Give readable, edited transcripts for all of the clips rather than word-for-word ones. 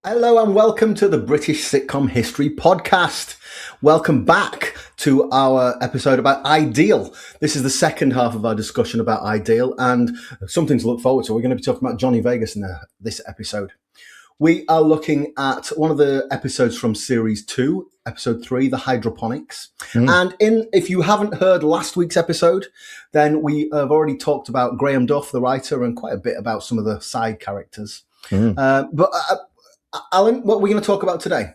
Hello and welcome to the British Sitcom History Podcast. Welcome back to our episode about Ideal. This is the second half of our discussion about Ideal and something to look forward to. We're going to be talking about Johnny Vegas in this episode. We are looking at one of the episodes from Series 2, Episode 3, The Hydroponics. And if you haven't heard last week's episode, then we have already talked about Graham Duff, the writer, and quite a bit about some of the side characters. Alan, what are we going to talk about today?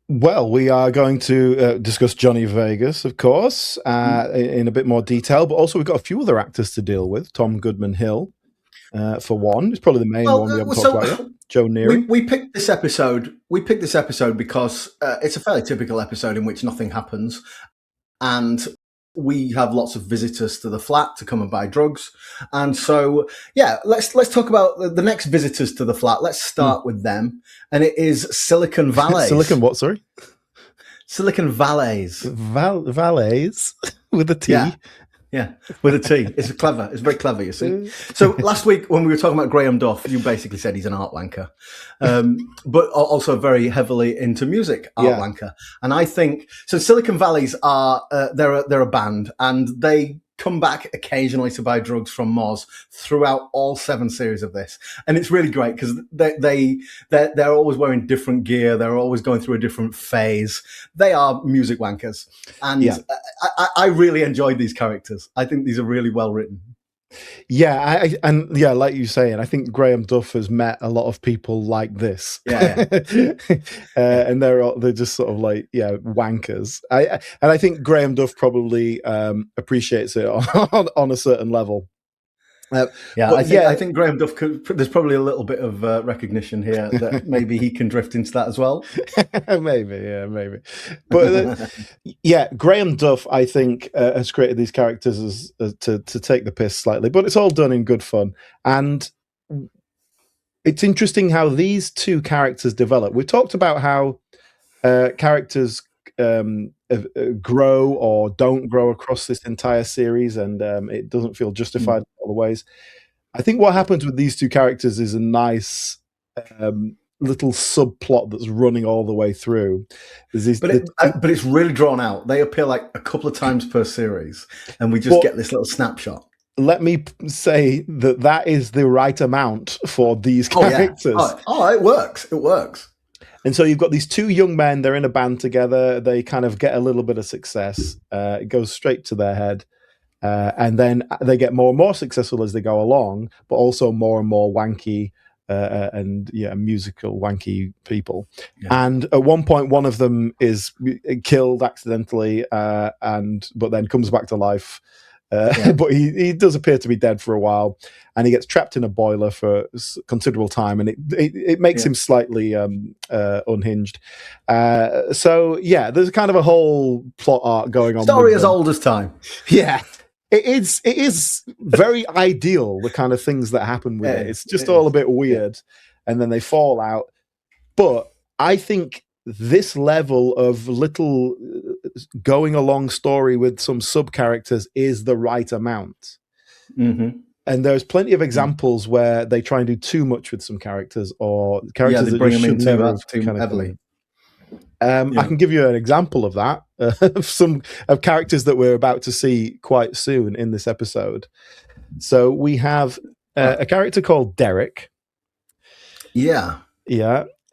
Well, we are going to discuss Johnny Vegas, of course, in a bit more detail, but also we've got a few other actors to deal with. Tom Goodman-Hill, for one. It's probably the main one we haven't talked about yet. Joe Neary. We picked this episode. We picked this episode because it's a fairly typical episode in which nothing happens, and we have lots of visitors to the flat to come and buy drugs. And so, yeah, let's talk about the next visitors to the flat. Let's start with them. And it is Silicon Valleys. Silicon what, sorry? Silicon Valleys. Valleys? With a T? Yeah, with a T. It's clever. It's very clever, you see. So last week when we were talking about Graham Duff, you basically said he's an art wanker, but also very heavily into music, art wanker. And I think so. Silicon Valleys are they're a band, and they come back occasionally to buy drugs from Moz throughout all 7 series of this, and it's really great because they're always wearing different gear. They're always going through a different phase. They are music wankers, and I really enjoyed these characters. I think these are really well written. Yeah, like you say, and I think Graham Duff has met a lot of people like this. And they're just sort of like wankers. I think Graham Duff probably appreciates it on a certain level. I think Graham Duff there's probably a little bit of recognition here that maybe he can drift into that as well. maybe. But Graham Duff, I think, has created these characters as to take the piss slightly, but it's all done in good fun. And it's interesting how these two characters develop. We talked about how characters grow or don't grow across this entire series, and it doesn't feel justified in all the ways. I think what happens with these two characters is a nice little subplot that's running all the way through. But it's really drawn out. They appear like a couple of times per series, and we just get this little snapshot. Let me say that is the right amount for these characters. It works. It works. And so you've got these two young men, they're in a band together, they kind of get a little bit of success, it goes straight to their head, and then they get more and more successful as they go along, but also more and more wanky and musical wanky people. Yeah. And at one point, one of them is killed accidentally, but then comes back to life. But he does appear to be dead for a while, and he gets trapped in a boiler for considerable time, and it makes him slightly unhinged. So there's kind of a whole plot arc going on. Story as old as time. Yeah, it is very ideal, the kind of things that happen with it. It's just all a bit weird, and then they fall out. But I think this level of little going along story with some sub characters is the right amount. Mm-hmm. And there's plenty of examples where they try and do too much with some characters, or characters that bring them in too heavily. I can give you an example of that, of characters that we're about to see quite soon in this episode. So we have a character called Derek. Yeah.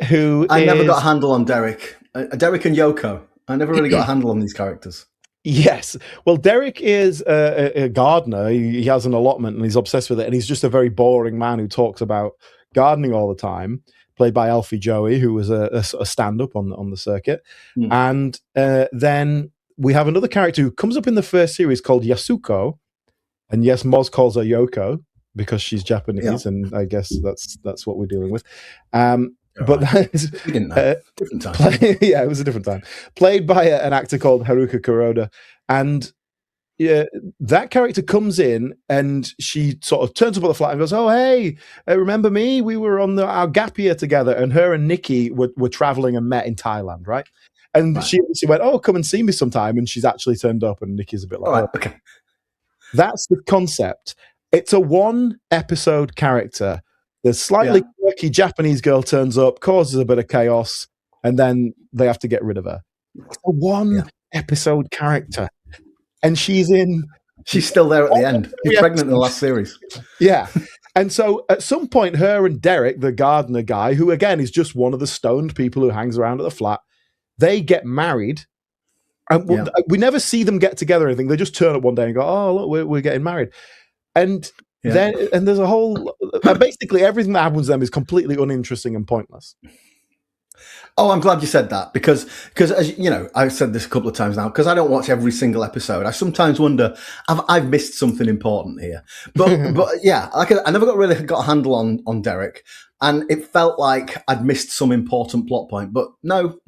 Who I never got a handle on Derek. Derek and Yoko. I never really got a handle on these characters. Yes. Well, Derek is a gardener. He has an allotment and he's obsessed with it. And he's just a very boring man who talks about gardening all the time, played by Alfie Joey, who was a stand-up on the circuit. And then we have another character who comes up in the first series called Yasuko. And yes, Moz calls her Yoko because she's Japanese. And I guess that's what we're dealing with. But we didn't know. Different time. It was a different time. Played by an actor called Haruka Kuroda, and that character comes in and she sort of turns up at the flat and goes, "Oh, hey, remember me? We were on our gap year together." And her and Nikki were traveling and met in Thailand, right? And she went, "Oh, come and see me sometime." And she's actually turned up, and Nikki's a bit like, okay. That's the concept. It's a 1-episode character. They're slightly quirky quirky Japanese girl turns up, causes a bit of chaos, and then they have to get rid of her. It's a one-episode character, and she's still there at the end. She's pregnant in the last series. Yeah. And so at some point, her and Derek, the gardener guy, who again is just one of the stoned people who hangs around at the flat, they get married. And we never see them get together or anything. They just turn up one day and go, "Oh, look, we're getting married." And then there's a whole basically everything that happens to them is completely uninteresting and pointless. Oh, I'm glad you said that because as you know, I've said this a couple of times now, because I don't watch every single episode. I sometimes wonder, I've missed something important here. But yeah, I never really got a handle on Derek, and it felt like I'd missed some important plot point. But no,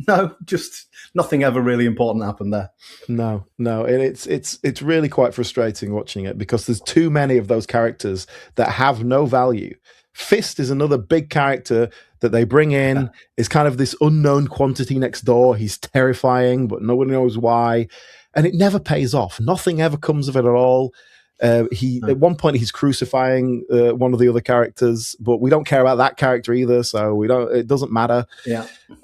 just nothing ever really important happened there. No, and it's really quite frustrating watching it because there's too many of those characters that have no value. Fist is another big character that they bring in, is kind of this unknown quantity next door. He's terrifying, but nobody knows why. And it never pays off. Nothing ever comes of it at all. At one point he's crucifying one of the other characters, but we don't care about that character either, so it doesn't matter.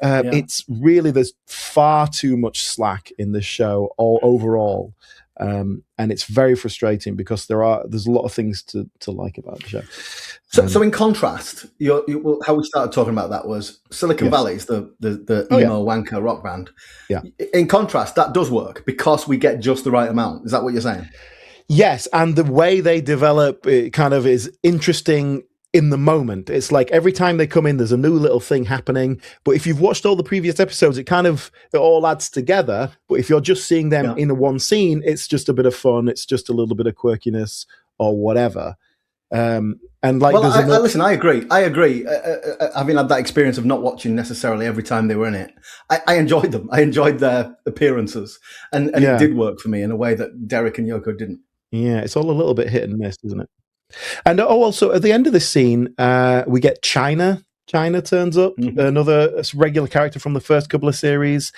It's really, there's far too much slack in this show overall. And it's very frustrating because there's a lot of things to like about the show. So in contrast, how we started talking about that was Silicon Valley's the emo wanker rock band. Yeah. In contrast, that does work because we get just the right amount. Is that what you're saying? Yes, and the way they develop it kind of is interesting in the moment. It's like every time they come in, there's a new little thing happening. But if you've watched all the previous episodes, it all adds together. But if you're just seeing them in a one scene, it's just a bit of fun. It's just a little bit of quirkiness or whatever. And like, listen, I agree. Having had that experience of not watching necessarily every time they were in it, I enjoyed them. I enjoyed their appearances, and it did work for me in a way that Derek and Yoko didn't. Yeah, it's all a little bit hit and miss, isn't it? And also at the end of this scene, we get China. China turns up, another regular character from the first couple of series,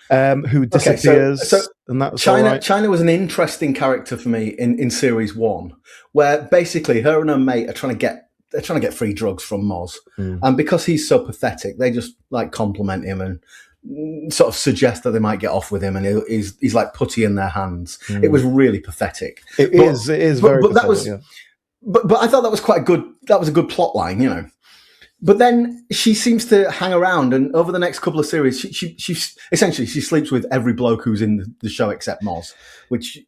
who disappears. So and that's China was an interesting character for me in series 1, where basically her and her mate are trying to get free drugs from Moz, and because he's so pathetic, they just like compliment him and sort of suggest that they might get off with him, and he's like putty in their hands. It was really pathetic. It is very pathetic, that was. But I thought that was quite good. That was a good plot line, you know. But then she seems to hang around, and over the next couple of series, she essentially sleeps with every bloke who's in the show except Moz, which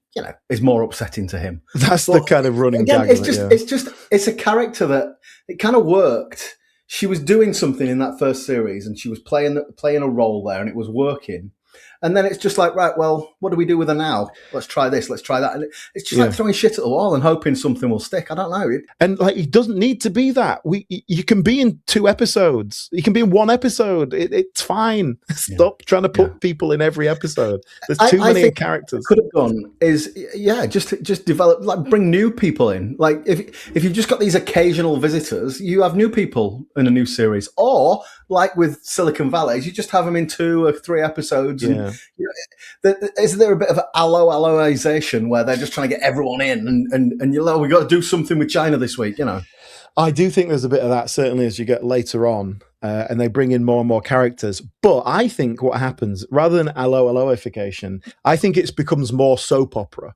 is more upsetting to him. That's the kind of running gag. It's a character that it kind of worked. She was doing something in that first series, and she was playing a role there, and it was working. And then it's just like, right, well, what do we do with her now? Let's try this, let's try that. And it's just like throwing shit at the wall and hoping something will stick. I don't know. And like, it doesn't need to be that. You can be in 2 episodes. You can be in 1 episode. It's fine. Stop trying to put people in every episode. There's too many characters. What could have done is, just develop, like, bring new people in. Like, if you've just got these occasional visitors, you have new people in a new series. Or, like with Silicon Valley, you just have them in 2 or 3 episodes. And, is there a bit of alloization where they're just trying to get everyone in and we got to do something with China this week, I do think there's a bit of that, certainly as you get later on, and they bring in more and more characters. But I think what happens, rather than alloification, I think it becomes more soap opera.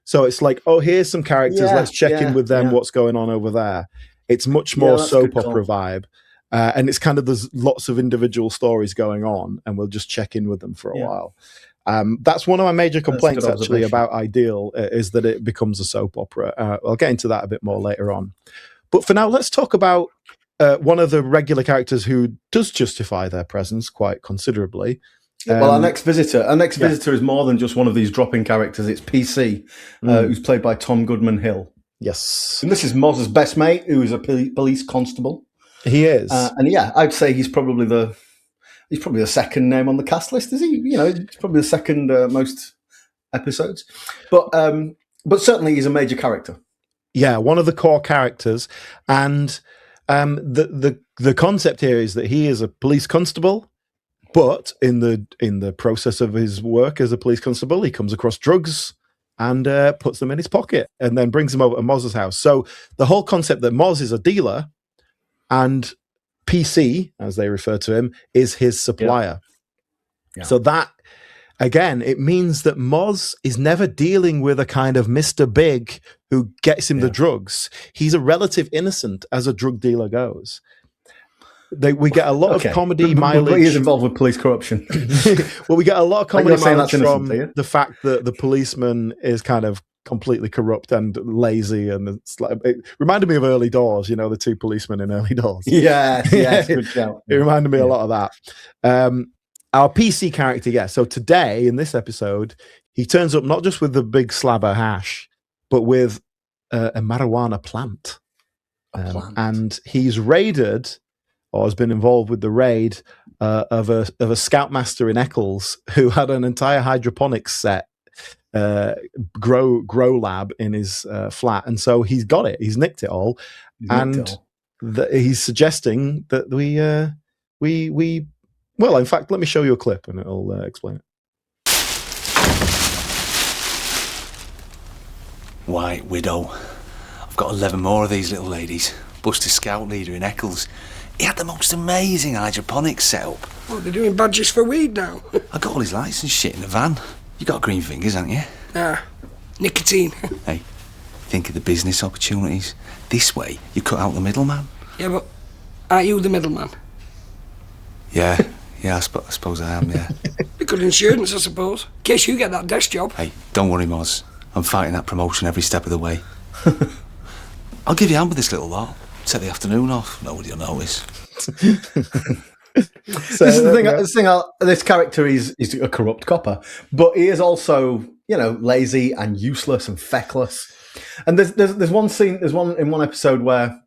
So it's like, oh, here's some characters, let's check in with them, what's going on over there. It's much more soap opera vibe. And it's kind of, there's lots of individual stories going on, and we'll just check in with them for a while. That's one of my major complaints, actually, about Ideal, is that it becomes a soap opera. I'll get into that a bit more later on. But for now, let's talk about one of the regular characters who does justify their presence quite considerably. Well, our next visitor is more than just one of these drop-in characters. It's PC, who's played by Tom Goodman-Hill. Yes. And this is Moz's best mate, who is a police constable. He is, and I'd say he's probably the second name on the cast list. Is he? He's probably the second most episodes, but certainly he's a major character. Yeah, one of the core characters, and the concept here is that he is a police constable, but in the process of his work as a police constable, he comes across drugs and puts them in his pocket, and then brings them over to Moz's house. So the whole concept that Moz is a dealer. And PC, as they refer to him, is his supplier. So that, again, it means that Moz is never dealing with a kind of Mr. Big who gets him the drugs. He's a relative innocent as a drug dealer goes. We get a lot of comedy mileage. But he is involved with police corruption. Well, we get a lot of comedy mileage from the fact that the policeman is kind of completely corrupt and lazy, and it's like, it reminded me of Early Doors. You know, the two policemen in Early Doors. Yes, good shout. It reminded me a lot of that. Our PC character, so today in this episode, he turns up not just with the big slab of hash, but with a marijuana plant. And he's raided, or has been involved with the raid of a scoutmaster in Eccles who had an entire hydroponics set, grow lab in his flat, and so he's got it. He's nicked it all, he's suggesting that we. Well, in fact, let me show you a clip, and it'll explain it. White Widow. I've got 11 more of these little ladies. Buster Scout leader in Eccles. He had the most amazing hydroponics setup. What, they're doing badges for weed now? I got all his lights and shit in the van. You got green fingers, haven't you? Nicotine. Hey, think of the business opportunities. This way, you cut out the middleman. Yeah, but aren't you the middleman? Yeah, I suppose I am, yeah. Be good insurance, I suppose. In case you get that desk job. Hey, don't worry, Moz. I'm fighting that promotion every step of the way. I'll give you a hand with this little lot. Take the afternoon off. Nobody will notice. This is the thing. This character is a corrupt copper, but he is also, lazy and useless and feckless. And there's one scene. There's one in one episode where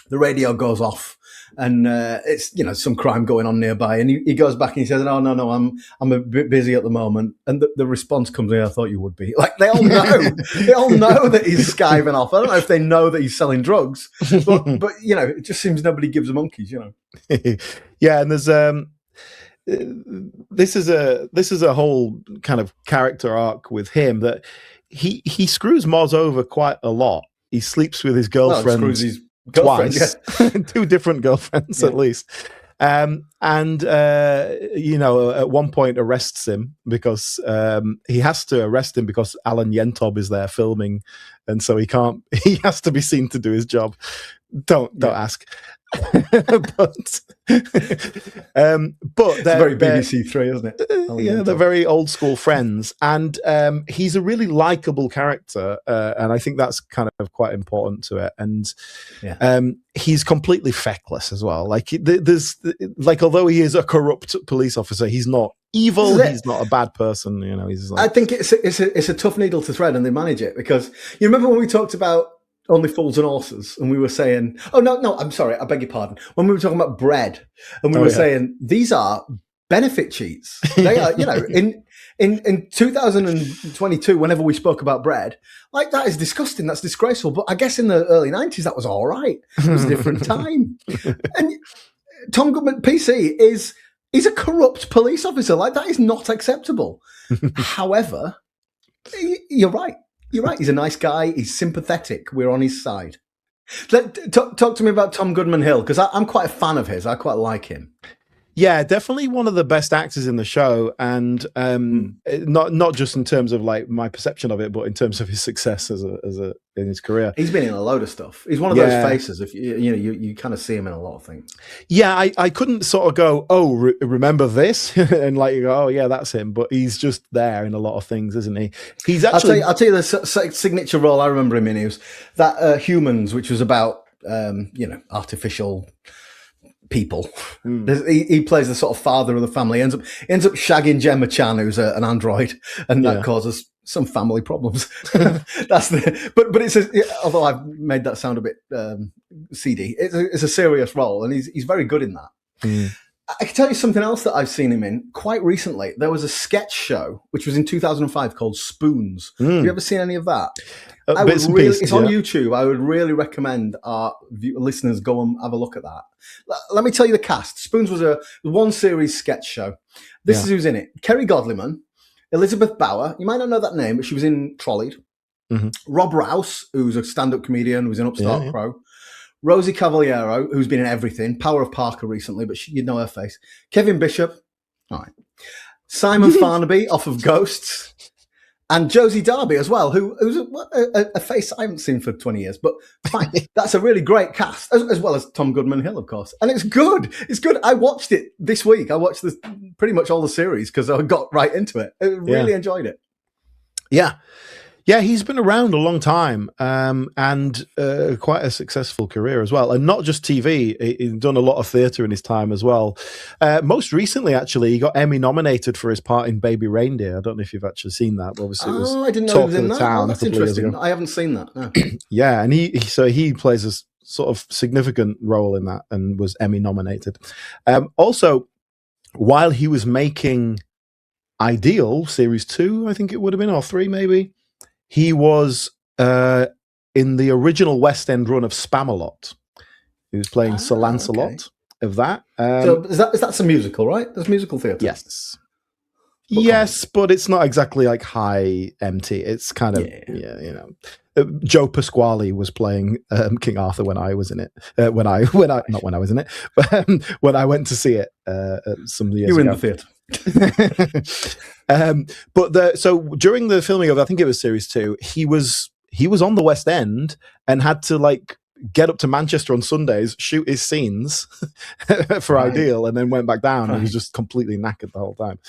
the radio goes off, and it's some crime going on nearby, and he goes back and he says, "Oh no, I'm a bit busy at the moment." And the response comes in, "I thought you would be." Like they all know, that he's skiving off. I don't know if they know that he's selling drugs, but it just seems nobody gives a monkeys. Yeah, and there's this is a whole kind of character arc with him that he screws Moz over quite a lot. He sleeps with his girlfriend. Twice, two different girlfriends at least, and at one point arrests him because he has to arrest him because Alan Yentob is there filming, and so he has to be seen to do his job. Don't ask. but it's very BBC Three, isn't it? They're very old school friends, and he's a really likable character, and I think that's kind of quite important to it. And he's completely feckless as well. Like although he is a corrupt police officer, he's not evil. He's not a bad person. He's like, I think it's a tough needle to thread, and they manage it because you remember when we talked about Only Fools and Horses, and we were saying, I'm sorry, I beg your pardon. When we were talking about bread, and we were saying these are benefit cheats. They are, in 2022, whenever we spoke about bread, like that is disgusting. That's disgraceful. But I guess in the early 90s, that was all right. It was a different time. And Tom Goodman, PC, he's a corrupt police officer. Like that is not acceptable. However, you're right. You're right. He's a nice guy. He's sympathetic. We're on his side. Talk to me about Tom Goodman Hill, because I'm quite a fan of his. I quite like him. Yeah, definitely one of the best actors in the show, and not just in terms of like my perception of it, but in terms of his success as a in his career. He's been in a load of stuff. He's one of those faces. If you kind of see him in a lot of things. Yeah, I couldn't sort of go, remember this, and like you go, oh yeah, that's him. But he's just there in a lot of things, isn't he? He's actually. I'll tell you the signature role I remember him in. He was that Humans, which was about artificial people. He plays the sort of father of the family. He ends up shagging Gemma Chan, who's an android, and that causes some family problems. That's but it's although I've made that sound a bit seedy, it's a serious role, and he's very good in that. I can tell you something else that I've seen him in quite recently. There was a sketch show which was in 2005 called Spoons. Have you ever seen any of that? It's on YouTube. I would really recommend our listeners go and have a look at that. Let me tell you the cast. Spoons was a one series sketch show. This is who's in it: Kerry Godliman, Elizabeth Bauer. You might not know that name, but she was in Trolleyed. Rob Rouse, who's a stand-up comedian, who's in Upstart Crow. Rosie Cavaliero, who's been in everything, Power of Parker recently, but you'd know her face. Kevin Bishop, all right. Simon Farnaby off of Ghosts, and Josie Darby as well, who's a face I haven't seen for 20 years, but fine. That's a really great cast, as well as Tom Goodman Hill, of course. And it's good. It's good. I watched it this week. I watched pretty much all the series because I got right into it. I really enjoyed it. Yeah. Yeah, he's been around a long time and quite a successful career as well. And not just TV, he's done a lot of theatre in his time as well. Most recently, actually, he got Emmy nominated for his part in Baby Reindeer. I don't know if you've actually seen that. But obviously, it was I didn't know Talk he was in of the that. Town That's a couple of years interesting. ago. I haven't seen that. No. Yeah, and he plays a sort of significant role in that and was Emmy nominated. Also, while he was making Ideal, Series 2, I think it would have been, or 3 maybe, he was in the original West End run of Spamalot. He was playing Sir Lancelot of that. So is that a musical, right? There's musical theatre. Yes. Yes, but it's not exactly like high MT. It's kind of, Joe Pasquale was playing King Arthur when I was in it. Not when I was in it, but when I went to see it some years ago. You were in the theatre. So during the filming of, I think it was Series 2, he was on the West End and had to like get up to Manchester on Sundays, shoot his scenes for Ideal, and then went back down and was just completely knackered the whole time.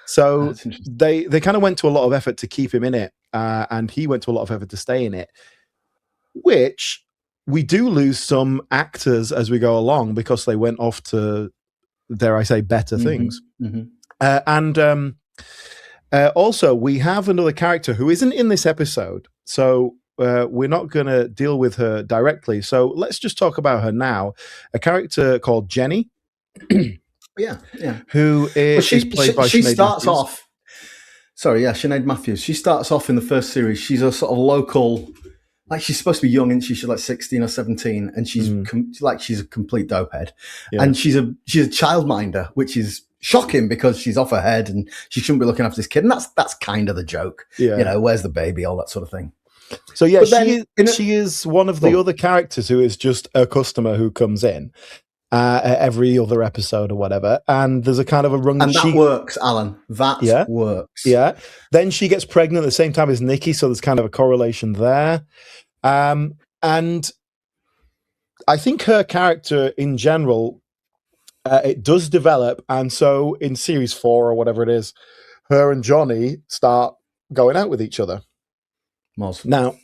So they kind of went to a lot of effort to keep him in it, and he went to a lot of effort to stay in it, which we do lose some actors as we go along because they went off to, dare I say, better things. Also, we have another character who isn't in this episode, so we're not going to deal with her directly. So let's just talk about her now. A character called Jenny. Who is played by Sinead She starts Matthews. off. Sorry, Sinead Matthews. She starts off in the first series. She's a sort of local, like she's supposed to be young, and she's like 16 or 17, and she's she's a complete dopehead, and she's a childminder, which is shocking because she's off her head and she shouldn't be looking after this kid, and that's kind of the joke. Where's the baby, all that sort of thing. So she is one of the other characters who is just a customer who comes in every other episode or whatever, and there's a kind of a rung, and that works, Alan. That works. Yeah. Then she gets pregnant at the same time as Nikki, so there's kind of a correlation there. And I think her character in general, it does develop, and so in series 4 or whatever it is, her and Johnny start going out with each other. Moz. Now,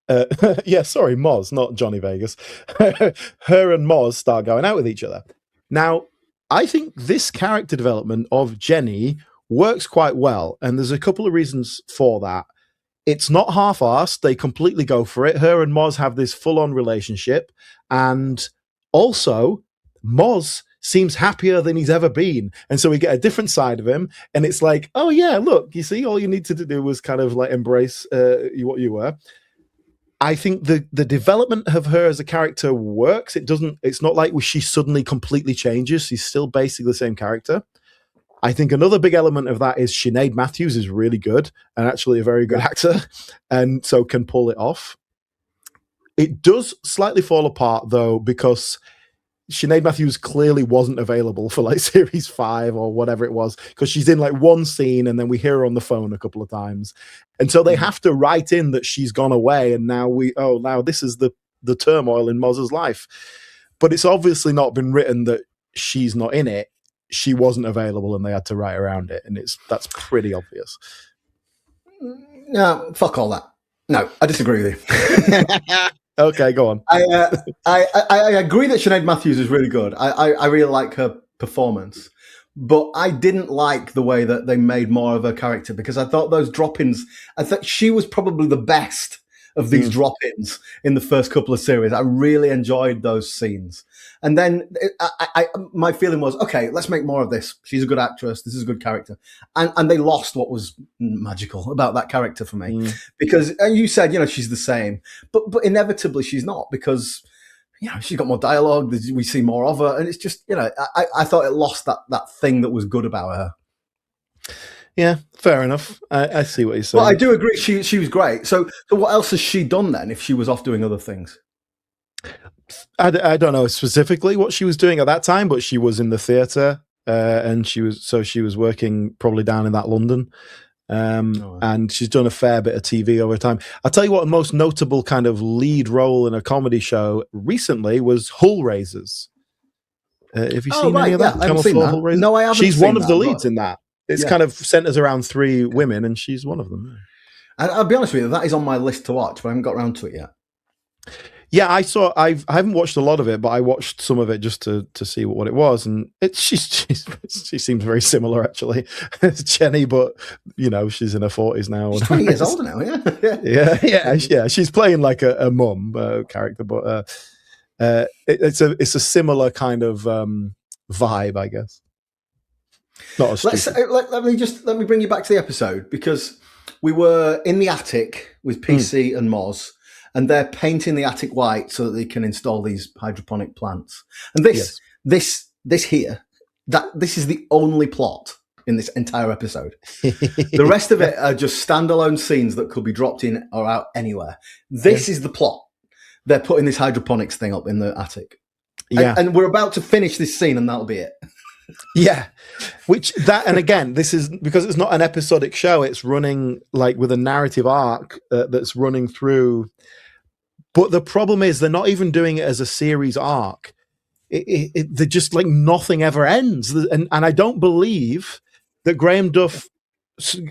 Moz, not Johnny Vegas. Her and Moz start going out with each other. Now, I think this character development of Jenny works quite well, and there's a couple of reasons for that. It's not half-arsed. They completely go for it. Her and Moz have this full-on relationship, and also Moz seems happier than he's ever been, and so we get a different side of him, and it's like, oh yeah, look, you see, all you needed to do was kind of like embrace what you were. I think the development of her as a character works. It's not like she suddenly completely changes. She's still basically the same character. I think another big element of that is Sinead Matthews is really good and actually a very good actor, and so can pull it off. It does slightly fall apart though, because Sinead Matthews clearly wasn't available for like series 5 or whatever it was, because she's in like one scene and then we hear her on the phone a couple of times. And so they have to write in that she's gone away, and now this is the turmoil in Moz's life. But it's obviously not been written that she's not in it. She wasn't available and they had to write around it, and that's pretty obvious. No, fuck all that. No, I disagree with you. Okay, go on. I agree that Sinead Matthews is really good. I really like her performance, but I didn't like the way that they made more of her character, because I thought those drop-ins, I thought she was probably the best of these drop-ins in the first couple of series. I really enjoyed those scenes. And then my feeling was, okay, let's make more of this. She's a good actress. This is a good character. And they lost what was magical about that character for me. Because, and you said, she's the same. But inevitably she's not, because, she's got more dialogue. We see more of her. And it's just, I thought it lost that thing that was good about her. Yeah, fair enough. I see what you're saying. Well, I do agree. She was great. So what else has she done then if she was off doing other things? I don't know specifically what she was doing at that time, but she was in the theatre, and she was working probably down in that London. And she's done a fair bit of TV over time. I'll tell you what, the most notable kind of lead role in a comedy show recently was Hull Raisers. Have you seen any of that? I haven't seen that. No, I haven't. She's one of the leads in that. It's kind of centers around 3 women, and she's one of them. I'll be honest with you, that is on my list to watch, but I haven't got around to it yet. Yeah, I haven't watched a lot of it, but I watched some of it just to see what it was, and she seems very similar actually. It's Jenny, but she's in her 40s now. She's 20 years older now, yeah. She's playing like a mum character, but it's a similar kind of vibe, I guess. Not as let me bring you back to the episode, because we were in the attic with PC and Moz. And they're painting the attic white so that they can install these hydroponic plants. And this here, this is the only plot in this entire episode. The rest of it are just standalone scenes that could be dropped in or out anywhere. This is the plot. They're putting this hydroponics thing up in the attic. Yeah. And we're about to finish this scene, and that'll be it. Yeah, and again, this is because it's not an episodic show. It's running like with a narrative arc that's running through. But the problem is they're not even doing it as a series arc. They're just like nothing ever ends. And I don't believe that Graham Duff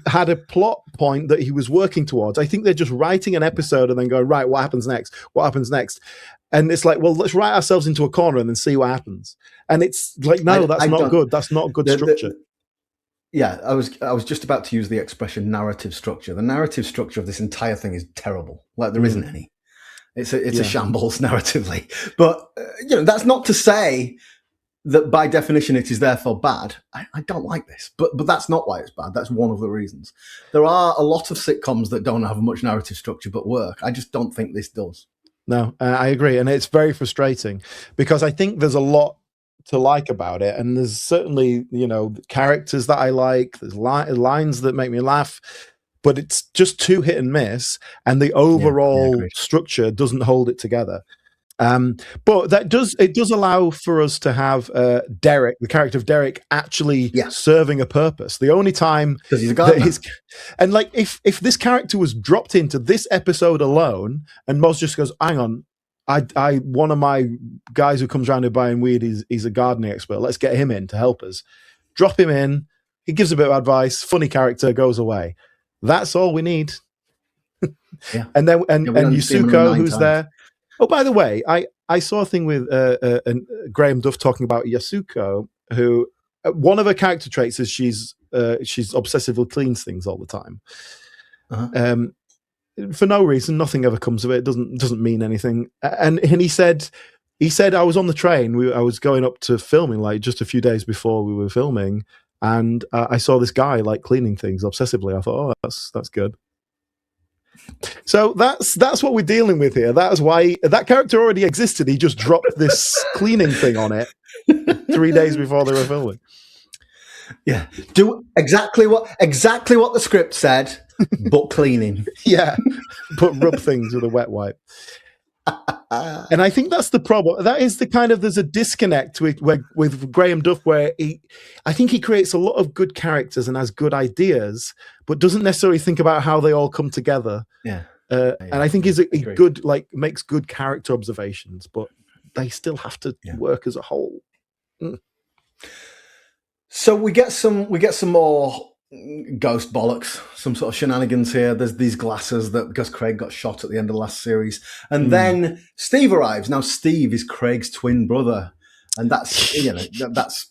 had a plot point that he was working towards. I think they're just writing an episode and then going, right, what happens next? What happens next? And it's like, well, let's write ourselves into a corner and then see what happens. And it's like, no, that's not good. That's not good structure. I was just about to use the expression narrative structure. The narrative structure of this entire thing is terrible. Like there isn't any. It's a shambles narratively. But that's not to say that by definition it is therefore bad. I don't like this, but that's not why it's bad. That's one of the reasons. There are a lot of sitcoms that don't have much narrative structure but work. I just don't think this does. No, I agree, and it's very frustrating because I think there's a lot to like about it, and there's certainly characters that I like. There's lines that make me laugh, but it's just too hit and miss, and the overall structure doesn't hold it together. But it does allow for us to have Derek, the character of Derek, actually serving a purpose. The only time because he's a gardener. And like if this character was dropped into this episode alone, and Moz just goes, "Hang on, I one of my guys who comes around here buying weed, he's a gardening expert. Let's get him in to help us." Drop him in. He gives a bit of advice. Funny character, goes away. That's all we need. And then and Yasuko, who's there. Oh, by the way, I saw a thing with Graham Duff talking about Yasuko, who one of her character traits is she's obsessively cleans things all the time. For no reason, nothing ever comes of it. It doesn't mean anything. And he said I was on the train. I was going up to filming like just a few days before we were filming, and I saw this guy like cleaning things obsessively. I thought, oh, that's good. So that's what we're dealing with here. That is why that character already existed. He just dropped this cleaning thing on it 3 days before they were filming. Yeah, do exactly what the script said, but cleaning. Yeah, but rub things with a wet wipe. And I think that's the problem. That is the kind of, there's a disconnect with Graham Duff where I think he creates a lot of good characters and has good ideas, but doesn't necessarily think about how they all come together. Yeah. And I think he's a good, like, makes good character observations, but they still have to work as a whole. So we get some more ghost bollocks, some sort of shenanigans here. There's these glasses that because Craig got shot at the end of the last series, and then Steve arrives. Now Steve is Craig's twin brother, and that's that's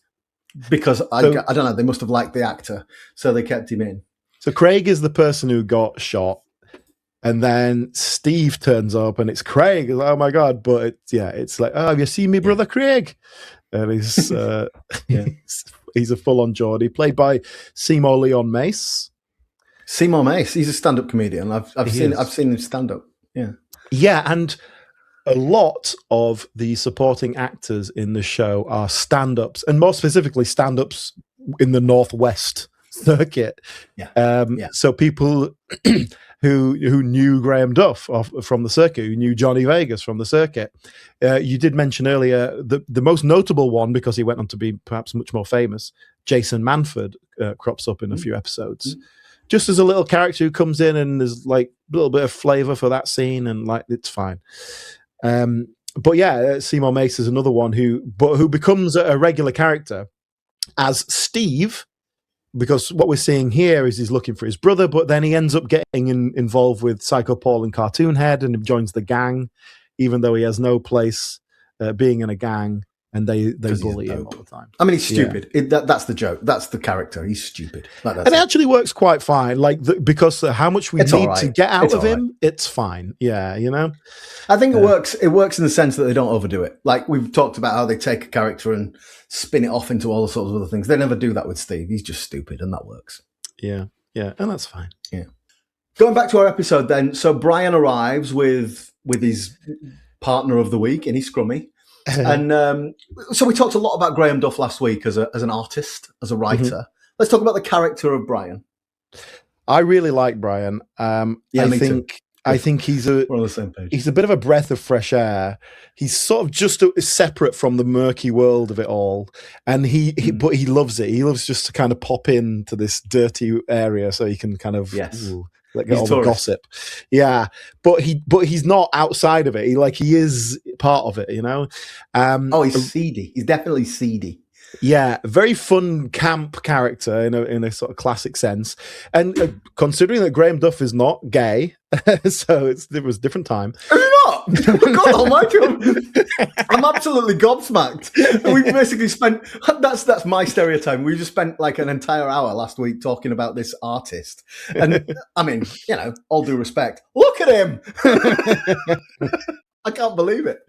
because I don't know, they must have liked the actor, so they kept him in. So Craig is the person who got shot, and then Steve turns up, and it's Craig. It's like, oh my god! But it's like, oh, have you seen me brother Craig? And he's he's a full-on Geordie, played by Seymour Leon Mace. Seymour Mace, he's a stand-up comedian. I've seen him stand-up. Yeah, and a lot of the supporting actors in the show are stand-ups, and more specifically stand-ups in the Northwest circuit. So people who knew Graham Duff from the circuit, who knew Johnny Vegas from the circuit. You did mention earlier the most notable one, because he went on to be perhaps much more famous. Jason Manford crops up in a few episodes, just as a little character who comes in and is like a little bit of flavor for that scene, and like it's fine. But yeah, Seymour Mace is another one who becomes a regular character as Steve, because what we're seeing here is he's looking for his brother, but then he ends up getting involved with Psycho Paul and Cartoon Head, and joins the gang, even though he has no place being in a gang, and they bully him all the time. I mean, he's stupid. Yeah. That's the joke. That's the character. He's stupid. And it actually works quite fine, because how much we need to get out of him, it's fine. Yeah, you know? I think it works. It works in the sense that they don't overdo it. Like, we've talked about how they take a character and spin it off into all sorts of other things. They never do that with Steve. He's just stupid, and that works. Yeah, and that's fine. Yeah. Going back to our episode then, so Brian arrives with his partner of the week, Innie Scrummy. And so we talked a lot about Graham Duff last week as an artist, as a writer. Mm-hmm. Let's talk about the character of Brian. I really like Brian. I think he's we're on the same page. He's a bit of a breath of fresh air. He's sort of just separate from the murky world of it all, and but he loves it. He loves just to kind of pop into this dirty area so he can kind of get all the gossip. Yeah, but he's not outside of it. He is part of it, you know. He's seedy. He's definitely seedy. Yeah, very fun camp character in a sort of classic sense. And considering that Graham Duff is not gay, so it was a different time. Are you not? God almighty, I'm absolutely gobsmacked. We basically spent that's my stereotype. We just spent like an entire hour last week talking about this artist. And I mean, you know, all due respect, look at him. I can't believe it.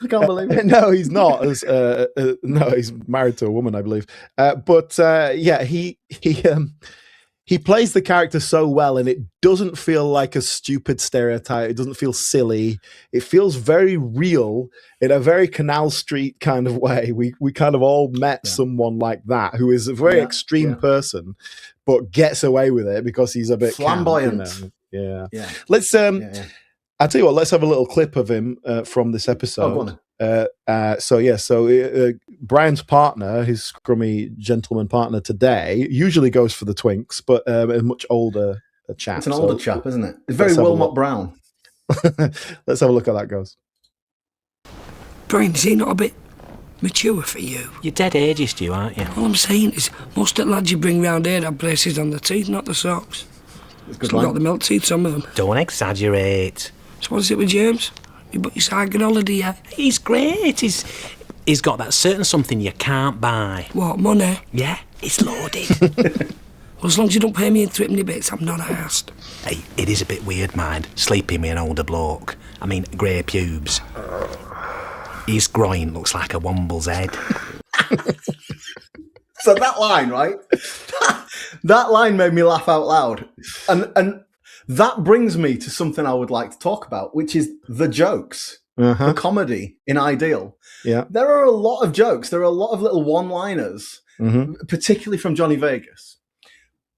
I can't believe it. No, he's not. No, he's married to a woman, I believe. He plays the character so well, and it doesn't feel like a stupid stereotype. It doesn't feel silly. It feels very real in a very Canal Street kind of way. We kind of all met someone like that, who is a very extreme person, but gets away with it because he's a bit flamboyant. Camp, you know? Yeah. Let's I'll tell you what, let's have a little clip of him from this episode. Brian's partner, his scrummy gentleman partner today, usually goes for the twinks, but a much older chap. It's an older chap, isn't it? It's very Wilmot Brown. Let's have a look how that goes. Brian, is he not a bit mature for you? You're dead ageist, you, aren't you? All I'm saying is, most of the lads you bring round here have braces on the teeth, not the socks. Still got the milk teeth, some of them. Don't exaggerate. So what is it with James? You booked your side on holiday yet? He's great. He's got that certain something you can't buy. What, money? Yeah, it's loaded. Well, as long as you don't pay me in threepenny bits, I'm not asked. Hey, it is a bit weird, mind, sleeping with an older bloke. I mean, grey pubes. His groin looks like a womble's head. So that line, right? That line made me laugh out loud. And that brings me to something I would like to talk about, which is the jokes, the comedy in Ideal. Yeah, there are a lot of jokes. There are a lot of little one-liners, particularly from Johnny Vegas.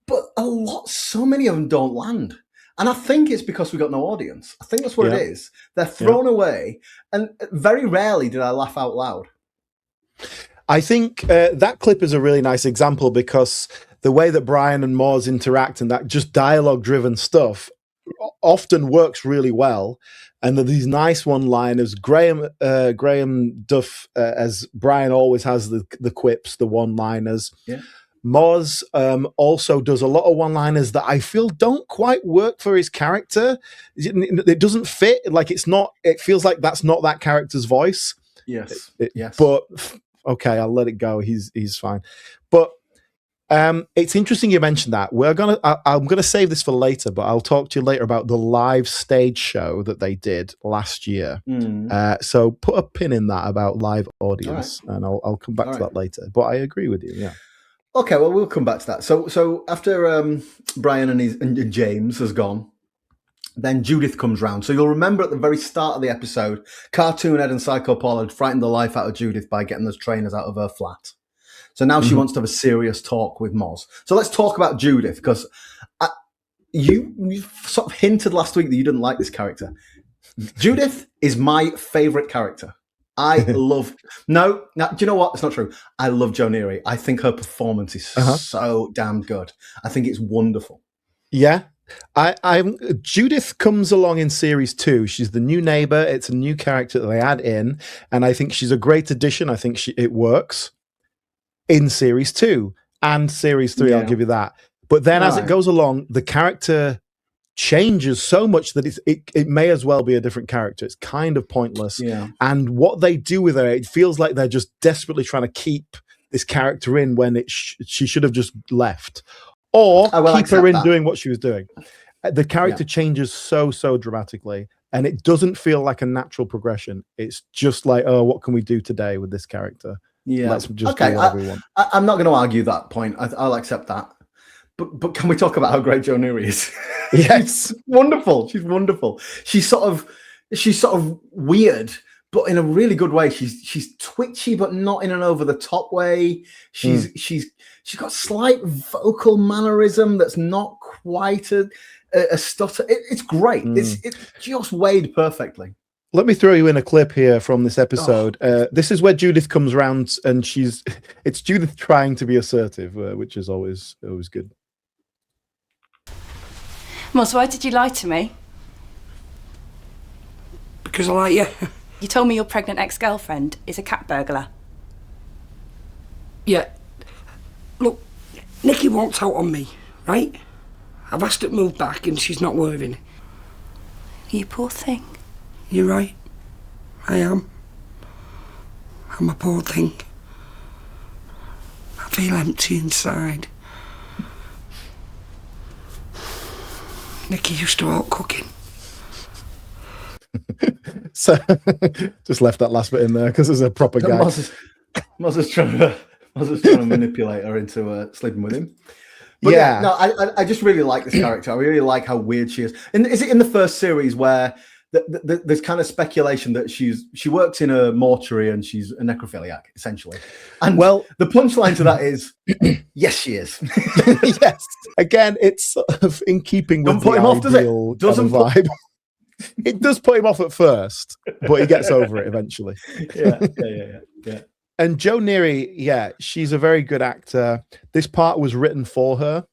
But so many of them don't land. And I think it's because we got no audience. I think that's what it is. They're thrown away. And very rarely did I laugh out loud. I think that clip is a really nice example, because the way that Brian and Moz interact and that just dialogue-driven stuff often works really well. And these nice one-liners. Graham Duff, as Brian always has the quips, the one-liners. Yeah. Moz also does a lot of one-liners that I feel don't quite work for his character. It doesn't fit. Like, it's not. It feels like that's not that character's voice. Yes. Yes. But okay, I'll let it go. He's fine. But it's interesting you mentioned that. I'm gonna save this for later, but I'll talk to you later about the live stage show that they did last year. So put a pin in that about live audience, and I'll come back to that later. But I agree with you. Yeah. Okay, well, we'll come back to that. So after Brian and James has gone, then Judith comes round. So you'll remember at the very start of the episode, Cartoon Ed and Psycho Paul had frightened the life out of Judith by getting those trainers out of her flat. So now she wants to have a serious talk with Moz. So let's talk about Judith, because you sort of hinted last week that you didn't like this character. Judith is my favourite character. I love... No, do you know what? It's not true. I love Jo Neary. I think her performance is so damn good. I think it's wonderful. Yeah. Judith comes along in series 2. She's the new neighbor. It's a new character that they add in, and I think she's a great addition. I think it works in series 2 and series 3. I'll give you that. But then as it goes along, the character changes so much that it may as well be a different character. It's kind of pointless. Yeah. And what they do with her, it feels like they're just desperately trying to keep this character in when she should have just left. Or keep her in doing what she was doing. The character changes so dramatically, and it doesn't feel like a natural progression. It's just like, oh, what can we do today with this character? Yeah, let's just do whatever we want. I'm not going to argue that point. I'll accept that. But can we talk about how great Jo Neary is? Yes, wonderful. She's wonderful. She's sort of weird, but in a really good way. She's twitchy, but not in an over the top way. She's got slight vocal mannerism that's not quite a stutter. It's great. It's just weighed perfectly. Let me throw you in a clip here from this episode. This is where Judith comes round, and it's Judith trying to be assertive, which is always good. Moz, why did you lie to me? Because I like you. You told me your pregnant ex-girlfriend is a cat burglar. Yeah. Look, Nikki wants out on me, right? I've asked her to move back and she's not worrying it. You poor thing. You're right. I am. I'm a poor thing. I feel empty inside. Nikki used to out cooking. So, just left that last bit in there because there's a proper guy. Moz is trying to manipulate her into sleeping with him. But no, I just really like this character. I really like how weird she is. And is it in the first series where there's kind of speculation that she works in a mortuary and she's a necrophiliac, essentially? And the punchline to that is, yes, she is. Yes. Again, it's sort of in keeping with the ideal kind of vibe. It does put him off at first, but he gets over it eventually. Yeah. And Jo Neary, she's a very good actor. This part was written for her.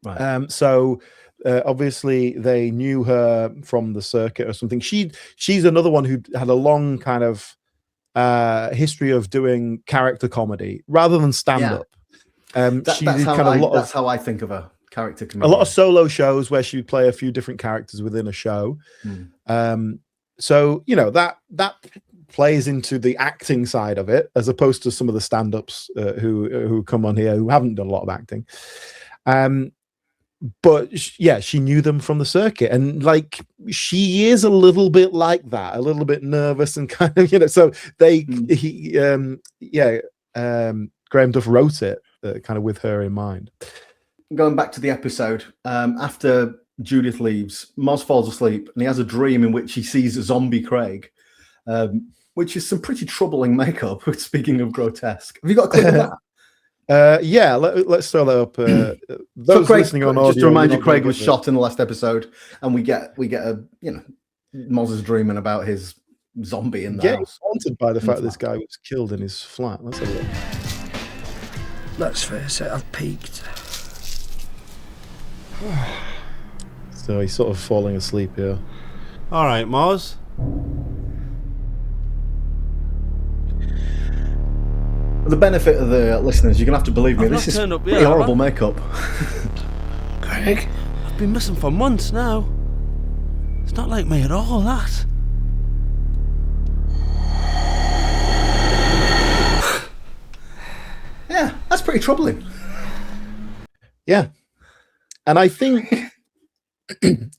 Right. So obviously they knew her from the circuit or something. She's another one who had a long kind of history of doing character comedy rather than stand-up. That's how I think of her. Character comedian. A lot of solo shows where she would play a few different characters within a show. So that plays into the acting side of it, as opposed to some of the stand-ups who come on here who haven't done a lot of acting. But she knew them from the circuit, and like she is a little bit like that, a little bit nervous and kind of So Graham Duff wrote it kind of with her in mind. Going back to the episode, after Judith leaves, Moz falls asleep and he has a dream in which he sees zombie Craig, which is some pretty troubling makeup. Speaking of grotesque, have you got a clip of that? Let's throw that up. Those listening on audio, just to remind you, Craig was shot in the last episode, and we get a Moz is dreaming about his zombie in the house. Haunted by the fact this guy was killed in his flat. Let's have a look. Let's face it, I've peaked. So he's sort of falling asleep here. All right, Moz. For the benefit of the listeners, you're going to have to believe me. This is pretty horrible makeup. Craig? I've been missing for months now. It's not like me at all, that. Yeah, that's pretty troubling. Yeah. And I think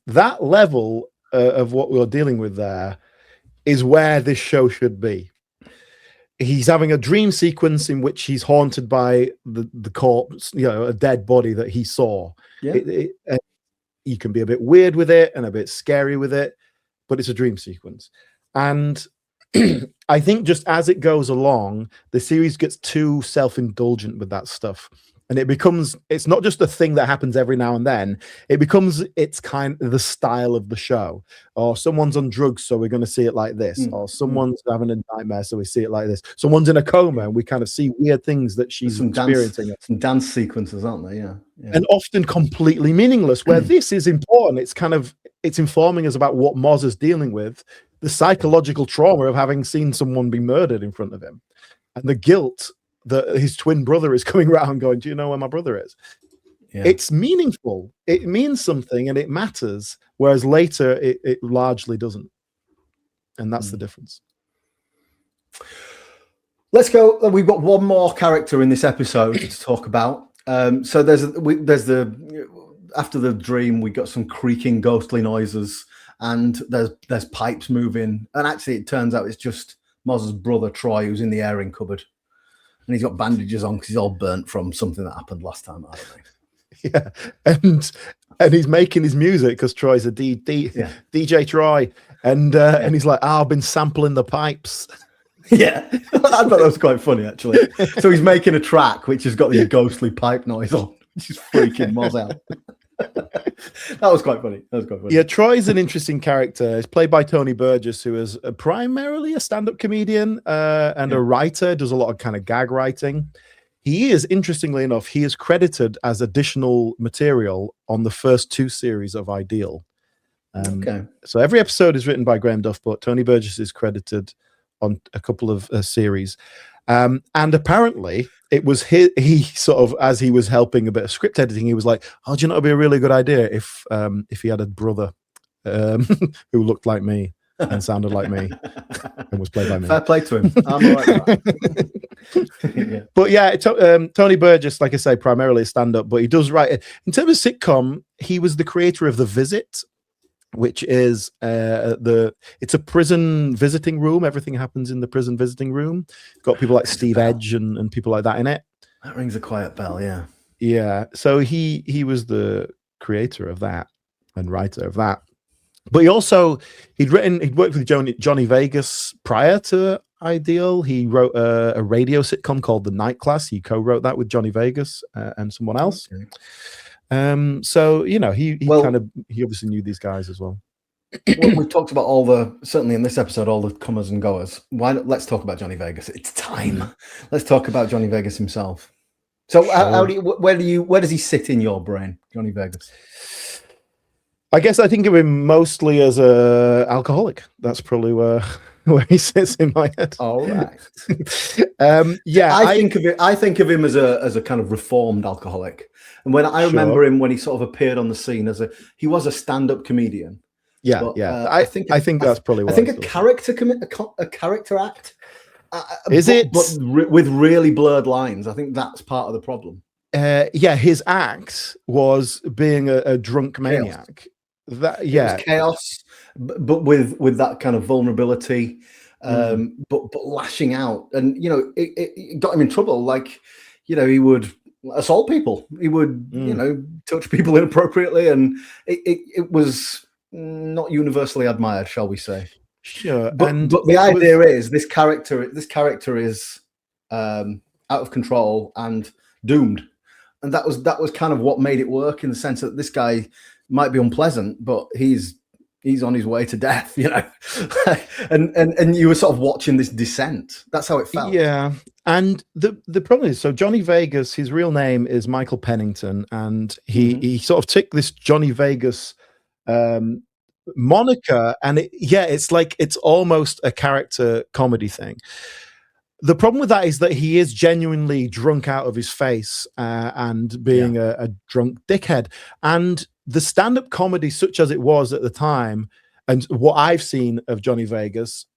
that level of what we're dealing with there is where this show should be. He's having a dream sequence in which he's haunted by the corpse, a dead body that he saw. Yeah. You can be a bit weird with it and a bit scary with it, but it's a dream sequence. And I think just as it goes along, the series gets too self-indulgent with that stuff. And it's not just a thing that happens every now and then. It becomes it's kind of the style of the show. Or someone's on drugs, so we're going to see it like this. Or someone's having a nightmare, so we see it like this. Someone's in a coma, and we kind of see weird things that she's experiencing. Some dance sequences, aren't there? Yeah. And often completely meaningless. Where this is important, it's informing us about what Moz is dealing with, the psychological trauma of having seen someone be murdered in front of him, and the guilt that his twin brother is coming around going, do you know where my brother is? Yeah. It's meaningful. It means something and it matters, whereas later it largely doesn't. And that's the difference. Let's go. We've got one more character in this episode to talk about. So there's after the dream, we got some creaking ghostly noises, and there's pipes moving. And actually, it turns out it's just Moz's brother, Troy, who's in the airing cupboard. And he's got bandages on because he's all burnt from something that happened last time. I don't know. Yeah, and he's making his music because Troy's a DJ Troy, and he's like, I've been sampling the pipes. Yeah, I thought that was quite funny actually. So he's making a track which has got the ghostly pipe noise on, which is freaking Moz out. That was quite funny. Yeah, Troy's an interesting character. He's played by Tony Burgess, who is primarily a stand-up comedian and a writer, does a lot of kind of gag writing. He is, interestingly enough, he is credited as additional material on the first 2 series of Ideal. So every episode is written by Graham Duff, but Tony Burgess is credited on a couple of series. And apparently it was he sort of, as he was helping a bit of script editing, he was like, oh, do you know, it'd be a really good idea if he had a brother who looked like me and sounded like me and was played by me. Fair play to him. I'm all right with that. But yeah, Tony Burgess, like I say, primarily a stand-up, but he does write. In terms of sitcom, he was the creator of The Visit, which is it's a prison visiting room. Everything happens in the prison visiting room. Got people like Steve Edge and people like that in it. That rings a quiet bell, yeah. Yeah. So he was the creator of that and writer of that. But he'd worked with Johnny Vegas prior to Ideal. He wrote a radio sitcom called The Night Class. He co-wrote that with Johnny Vegas and someone else. Okay. So you know, he obviously knew these guys as well. Well, we've talked about certainly in this episode, all the comers and goers. Let's talk about Johnny Vegas. It's time. Let's talk about Johnny Vegas himself. So where does he sit in your brain, Johnny Vegas? I guess I think of him mostly as a alcoholic. That's probably where he sits in my head. All right. I think of him as a kind of reformed alcoholic. And when I remember him when he sort of appeared on the scene he was a stand-up comedian. Yeah, but, I think that's probably what I think a character act. Is it? But with really blurred lines. I think that's part of the problem. His act was being a drunk maniac. It was chaos, but with that kind of vulnerability, but lashing out, and you know, it got him in trouble. Like, you know, he would assault people, he would you know, touch people inappropriately, and it was not universally admired, shall we say? Sure, but the idea is this character is out of control and doomed, and that was kind of what made it work, in the sense that this guy might be unpleasant, but he's on his way to death, you know. and you were sort of watching this descent. That's how it felt. Yeah. And the problem is, so Johnny Vegas, his real name is Michael Pennington, and he sort of took this Johnny Vegas moniker, and it's almost a character comedy thing. The problem with that is that he is genuinely drunk out of his face and being a drunk dickhead. And the stand-up comedy, such as it was at the time, and what I've seen of Johnny Vegas,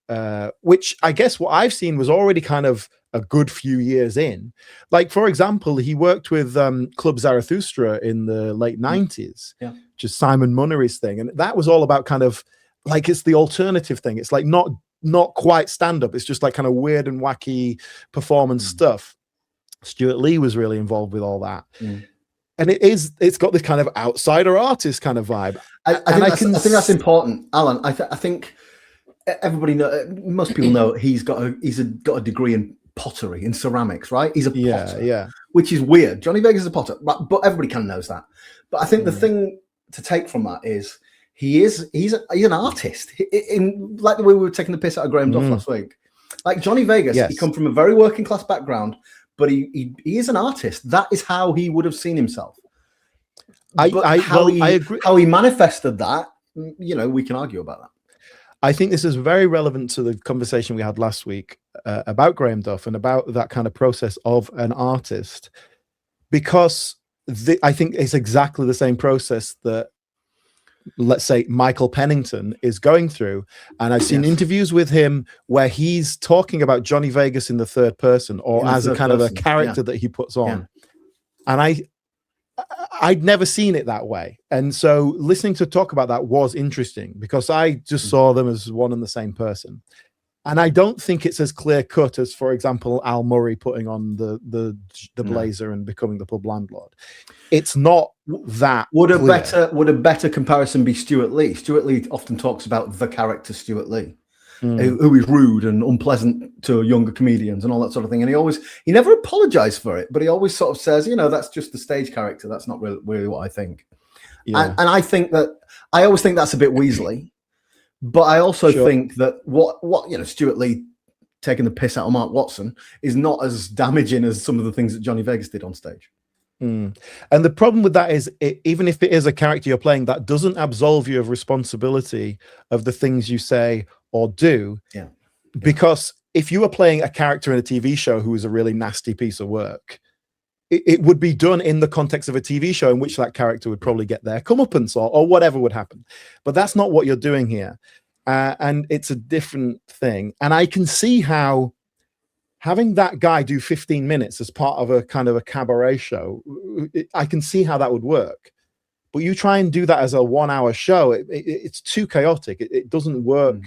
which I guess what I've seen was already kind of a good few years in. Like, for example, he worked with Club Zarathustra in the late 90s, which is Simon Munnery's thing. And that was all about kind of like, it's the alternative thing. It's like not quite stand-up. It's just like kind of weird and wacky performance stuff. Stuart Lee was really involved with all that. And it's got this kind of outsider artist kind of vibe. I think that's important, Alan. I think everybody most people know he's got a degree in pottery, in ceramics, right? He's a potter. Yeah. which is weird. Johnny Vegas is a Potter, but everybody kind of knows that. But I think the thing to take from that is he's an artist. In like the way we were taking the piss out of Graham Duff last week. Like Johnny Vegas, he come from a very working class background, but he is an artist. That is how he would have seen himself. I agree. How he manifested that, we can argue about that. I think this is very relevant to the conversation we had last week about Graham Duff and about that kind of process of an artist, because I think it's exactly the same process that, let's say, Michael Pennington is going through. And I've seen interviews with him where he's talking about Johnny Vegas in the third person or as a kind of a character that he puts on. And I'd never seen it that way. And so listening to talk about that was interesting because I just saw them as one and the same person. And I don't think it's as clear cut as, for example, Al Murray putting on the blazer and becoming the pub landlord. It's not that. Would a better comparison be Stuart Lee? Stuart Lee often talks about the character Stuart Lee, who is rude and unpleasant to younger comedians and all that sort of thing. And he never apologized for it, but he always sort of says, that's just the stage character. That's not really what I think. Yeah. And I think that I always think that's a bit Weasley. But I also think that what Stuart Lee taking the piss out of Mark Watson is not as damaging as some of the things that Johnny Vegas did on stage. And the problem with that is, even if it is a character you're playing, that doesn't absolve you of responsibility of the things you say or do. Yeah. Because if you were playing a character in a TV show who is a really nasty piece of work, it would be done in the context of a TV show in which that character would probably get their comeuppance or whatever would happen. But that's not what you're doing here. And it's a different thing. And I can see how having that guy do 15 minutes as part of a kind of a cabaret show, I can see how that would work. But you try and do that as a 1 hour show, it's too chaotic. It doesn't work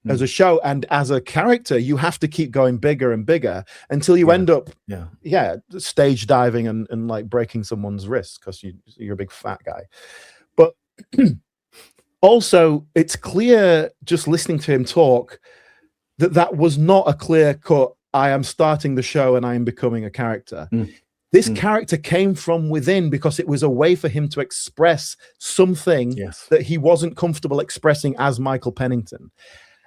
as a show. And as a character, you have to keep going bigger and bigger until you end up stage diving and like breaking someone's wrist because you're a big fat guy. But also, it's clear just listening to him talk that was not a clear cut, I am starting the show and I am becoming a character. This character came from within because it was a way for him to express something that he wasn't comfortable expressing as Michael Pennington.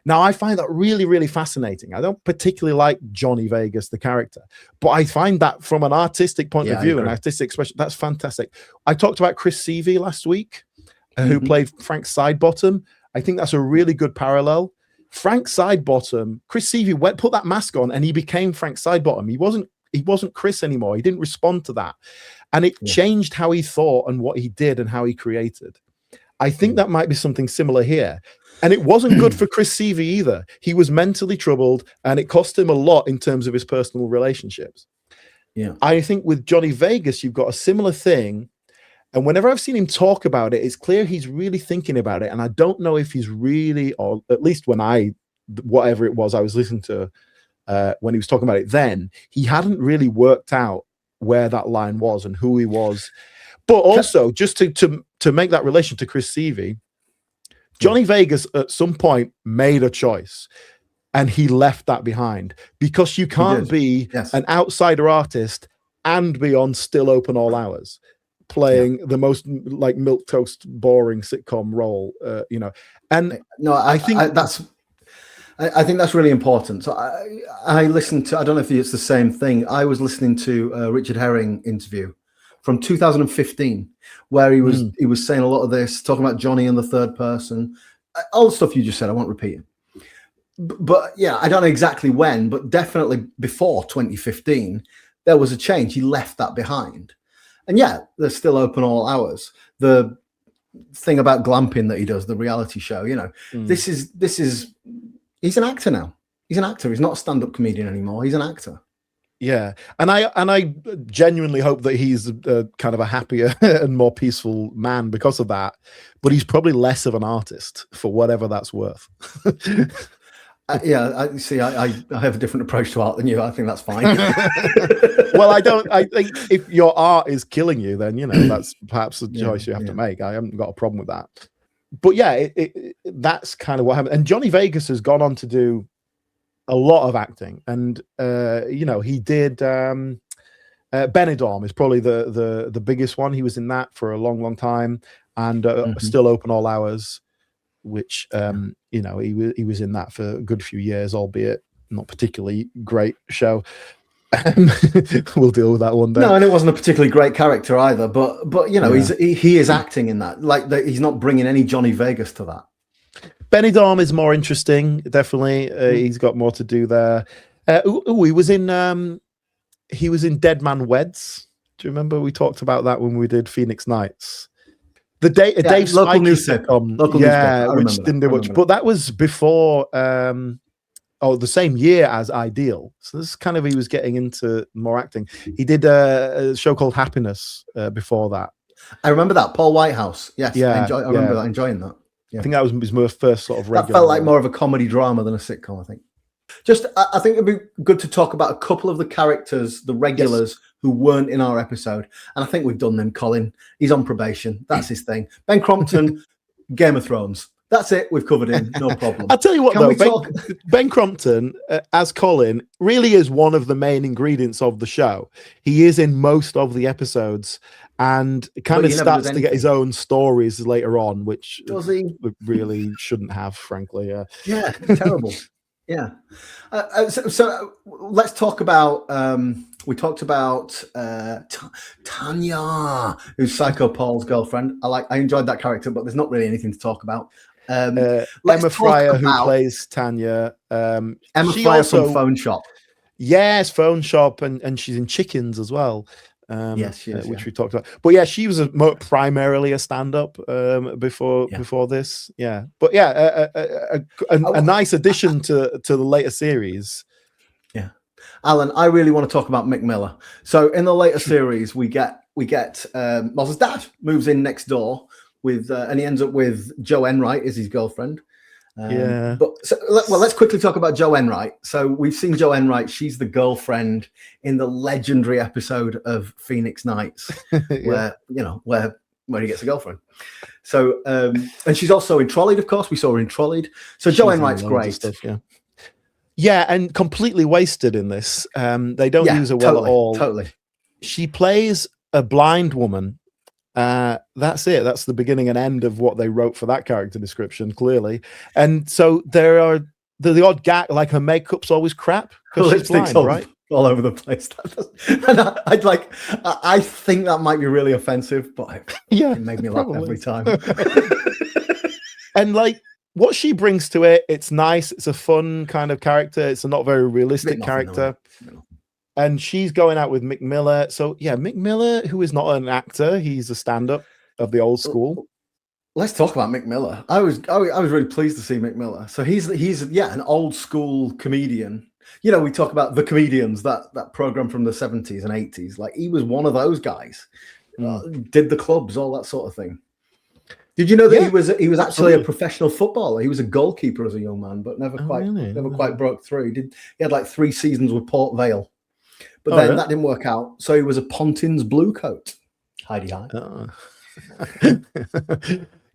Now, I find that really, really fascinating. I don't particularly like Johnny Vegas, the character, but I find that from an artistic point of view, an artistic expression, that's fantastic. I talked about Chris Seavey last week, who played Frank Sidebottom. I think that's a really good parallel. Frank Sidebottom, Chris Seavey put that mask on and he became Frank Sidebottom. He wasn't Chris anymore. He didn't respond to that. And it changed how he thought and what he did and how he created. I think that might be something similar here. And it wasn't good for Chris Seavey either. He was mentally troubled and it cost him a lot in terms of his personal relationships. Yeah. I think with Johnny Vegas, you've got a similar thing. And whenever I've seen him talk about it, it's clear he's really thinking about it. And I don't know if he's really, or at least whatever it was I was listening to when he was talking about it then, he hadn't really worked out where that line was and who he was. But also, just to make that relation to Chris Seavey, Johnny Vegas at some point made a choice and he left that behind because you can't be an outsider artist and be on Still Open All Hours playing the most like milquetoast boring sitcom role, And no, I think that's really important. So I listened to, I don't know if it's the same thing. I was listening to a Richard Herring interview from 2015, where he was saying a lot of this, talking about Johnny in the third person, all the stuff you just said. I won't repeat it, but I don't know exactly when, but definitely before 2015, there was a change. He left that behind, and they're Still Open All Hours. The thing about glamping that he does, the reality show, this is he's an actor now. He's an actor. He's not a stand-up comedian anymore. He's an actor. Yeah, and I genuinely hope that he's kind of a happier and more peaceful man because of that. But he's probably less of an artist for whatever that's worth. I have a different approach to art than you. I think that's fine. Well, I think if your art is killing you, then that's perhaps a choice you have to make. I haven't got a problem with that. But that's kind of what happened. And Johnny Vegas has gone on to do a lot of acting, and he did Benidorm is probably the biggest one. He was in that for a long time, and Still Open All Hours, which he was in that for a good few years, albeit not particularly great show. We'll deal with that one day. No, and it wasn't a particularly great character either. But he is acting in that. Like he's not bringing any Johnny Vegas to that. Benidorm is more interesting, definitely. He's got more to do there. He was in Dead Man Weds. Do you remember we talked about that when we did Phoenix Nights? The Dave local Spikey sitcom, which didn't do much. But that was before, the same year as Ideal. So this is kind of, he was getting into more acting. He did a show called Happiness before that. I remember that, Paul Whitehouse. Yes, yeah, I remember that, enjoying that. Yeah. I think that was his first sort of regular. That felt like more of a comedy drama than a sitcom, I think. I think it'd be good to talk about a couple of the characters, the regulars who weren't in our episode. And I think we've done them. Colin, he's on probation. That's his thing. Ben Crompton, Game of Thrones. That's it. We've covered him. No problem. I'll tell you what, Ben Crompton, as Colin, really is one of the main ingredients of the show. He is in most of the episodes and kind of starts to get his own stories later on, which really shouldn't have, frankly. Yeah, terrible. Yeah. So let's talk about, we talked about Tanya, who's Psycho Paul's girlfriend. I enjoyed that character, but there's not really anything to talk about. Emma Fryer, who plays Tanya. Emma Fryer from Phone Shop. Yes, Phone Shop, and she's in Chickens as well. Yes, she is, which we talked about. But yeah, she was primarily a stand-up before this. Yeah, but yeah, a nice addition to the later series. Yeah, Alan, I really want to talk about Mick Miller. So in the later series, we get Moz's dad moves in next door with, and he ends up with Jo Enright as his girlfriend. Let's quickly talk about Jo Enright. So we've seen Jo Enright. She's the girlfriend in the legendary episode of Phoenix Nights, where he gets a girlfriend. So and she's also in Trolleyed, of course. We saw her in Trolleyed. So Jo Enright's great. Stuff, yeah, and completely wasted in this. They don't use her well at all. Totally. She plays a blind woman. That's it. That's the beginning and end of what they wrote for that character description, clearly. And so there are the odd gag, like her makeup's always crap because she's blind, right? All over the place. And I think that might be really offensive, but it made me laugh every time. And like what she brings to it, it's nice. It's a fun kind of character. It's a not very realistic character. And she's going out with Mick Miller. So yeah, Mick Miller, who is not an actor, he's a stand-up of the old school. Let's talk about Mick Miller. I was really pleased to see Mick Miller. So he's an old school comedian. You know, we talk about The Comedians, that program from the 70s and 80s. Like he was one of those guys. Did the clubs, all that sort of thing. Did you know that he was actually a professional footballer? He was a goalkeeper as a young man, but never quite broke through. He had like 3 seasons with Port Vale. But then that didn't work out. So he was a Pontins blue coat. Heidi high.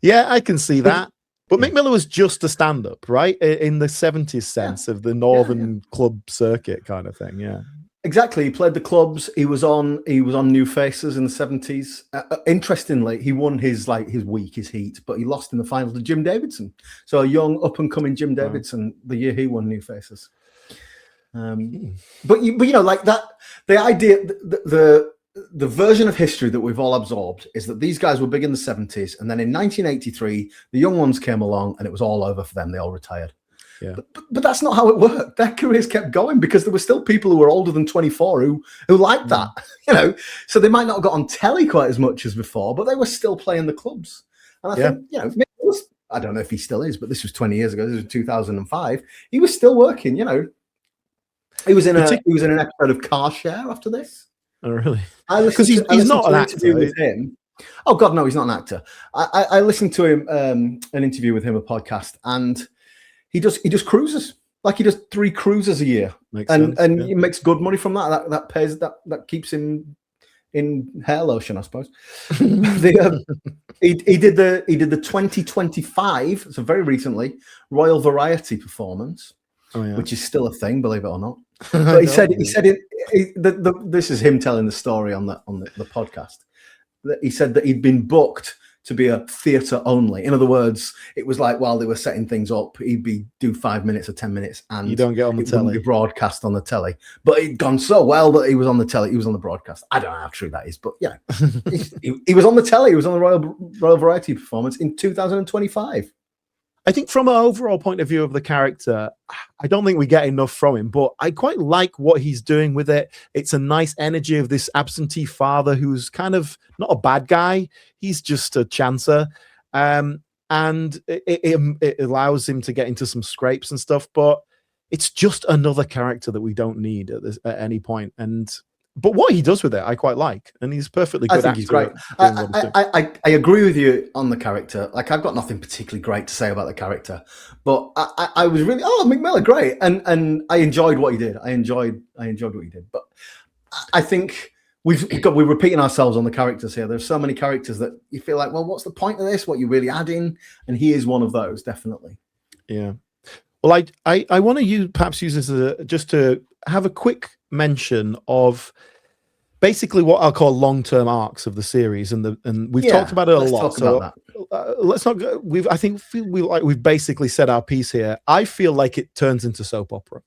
Yeah, I can see that. But Mick Miller was just a stand-up, right? In the 70s sense of the Northern club circuit kind of thing. Yeah. Exactly. He played the clubs. He was on New Faces in the 70s. Interestingly, he won his heat, but he lost in the final to Jim Davidson. So a young up-and-coming Jim Davidson, the year he won New Faces. But you know, like that, the idea, the version of history that we've all absorbed is that these guys were big in the 70s, and then in 1983 the young ones came along and it was all over for them. They all retired. But that's not how it worked. Their careers kept going because there were still people who were older than 24 who liked that, you know. So they might not have got on telly quite as much as before, but they were still playing the clubs. And I think, you know, I don't know if he still is, but this was 20 years ago. This was 2005. He was still working, you know. He was in an episode of Car Share after this. Oh, really? Because he's not an actor. With him. Oh God, no, he's not an actor. I listened to him an interview with him, a podcast, and he just cruises. Like he does 3 cruises a year, and he makes good money from that. That pays that keeps him in hair lotion, I suppose. He did the 2025, so very recently, Royal Variety performance. which is still a thing, believe it or not. But he said this is him telling the story on the podcast. He said that he'd been booked to be a theatre only. In other words, it was like while they were setting things up, he'd do 5 minutes or 10 minutes, and you don't get on the telly. Wouldn't be broadcast on the telly. But it'd gone so well that he was on the telly. He was on the broadcast. I don't know how true that is, but yeah, he was on the telly. He was on the Royal Variety Performance in 2025. I think from an overall point of view of the character, I don't think we get enough from him, but I quite like what he's doing with it. It's a nice energy of this absentee father who's kind of not a bad guy. He's just a chancer. And it allows him to get into some scrapes and stuff, but it's just another character that we don't need at any point. But what he does with it, I quite like, and he's perfectly good. I think he's great. I agree with you on the character. Like, I've got nothing particularly great to say about the character, but I was really Mick Miller, great, and I enjoyed what he did. I enjoyed what he did. But I think we're repeating ourselves on the characters here. There's so many characters that you feel like, well, what's the point of this? What you're really adding? And he is one of those, definitely. Yeah. Well, I want to perhaps use this just to have a quick mention of basically what I'll call long-term arcs of the series, and we've talked about it a lot. Let's not go. We've basically said our piece here. I feel like it turns into soap opera.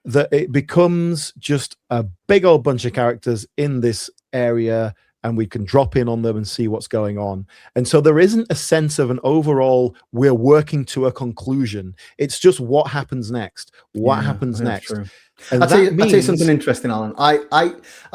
That it becomes just a big old bunch of characters in this area, and we can drop in on them and see what's going on. And so there isn't a sense of an overall, we're working to a conclusion. It's just what happens next. What happens next? True. And I'll tell you something interesting, Alan. I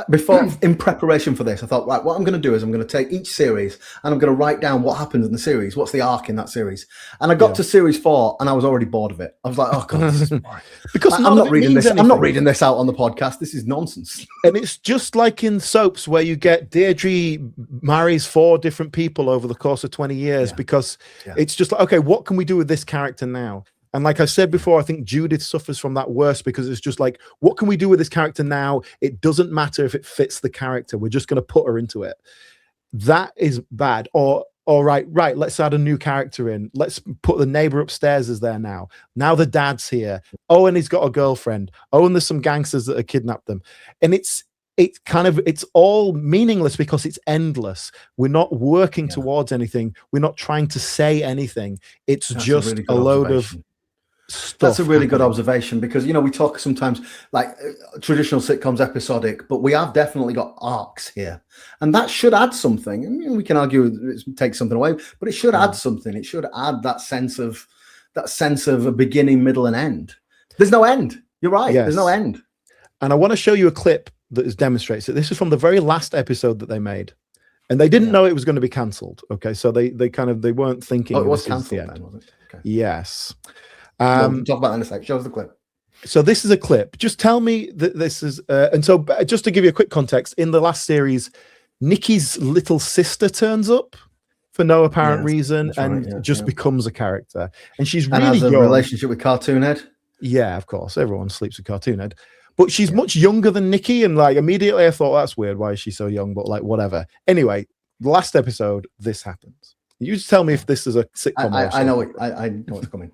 before, in preparation for this, I thought, right, what I'm going to do is I'm going to take each series and I'm going to write down what happens in the series, what's the arc in that series. And I got to series 4 and I was already bored of it. I was like, oh god, this is boring. Because I'm not reading this. Anything. I'm not reading this out on the podcast. This is nonsense. And it's just like in soaps where you get Deirdre marries 4 different people over the course of 20 years because it's just like, okay, what can we do with this character now? And like I said before, I think Judith suffers from that worse because it's just like, what can we do with this character now? It doesn't matter if it fits the character. We're just going to put her into it. That is bad. Or right, let's add a new character in. Let's put the neighbor upstairs as there now. Now the dad's here. Oh, and he's got a girlfriend. Oh, and there's some gangsters that have kidnapped them. And it's all meaningless because it's endless. We're not working towards anything. We're not trying to say anything. It's just a load of stuff. That's a really good observation because, we talk sometimes like traditional sitcoms episodic, but we have definitely got arcs here, and that should add something. I mean, we can argue it takes something away, but it should add something. It should add that sense of a beginning, middle, and end. There's no end. You're right. Yes. There's no end. And I want to show you a clip that demonstrates it. This is from the very last episode that they made, and they didn't know it was going to be cancelled. Okay, so they weren't thinking. Oh, it was cancelled then, was it? Okay. Yes. We'll talk about that in a sec. Show us the clip. So this is a clip. Just tell me that this is, and so just to give you a quick context, in the last series, Nikki's little sister turns up for no apparent reason and becomes a character, and she's really has a relationship with Cartoonhead. Yeah, of course, everyone sleeps with Cartoonhead, but she's much younger than Nikki, and like immediately I thought that's weird. Why is she so young? But like whatever. Anyway, the last episode, this happens. You just tell me if this is a sitcom. I know it. I know what's coming.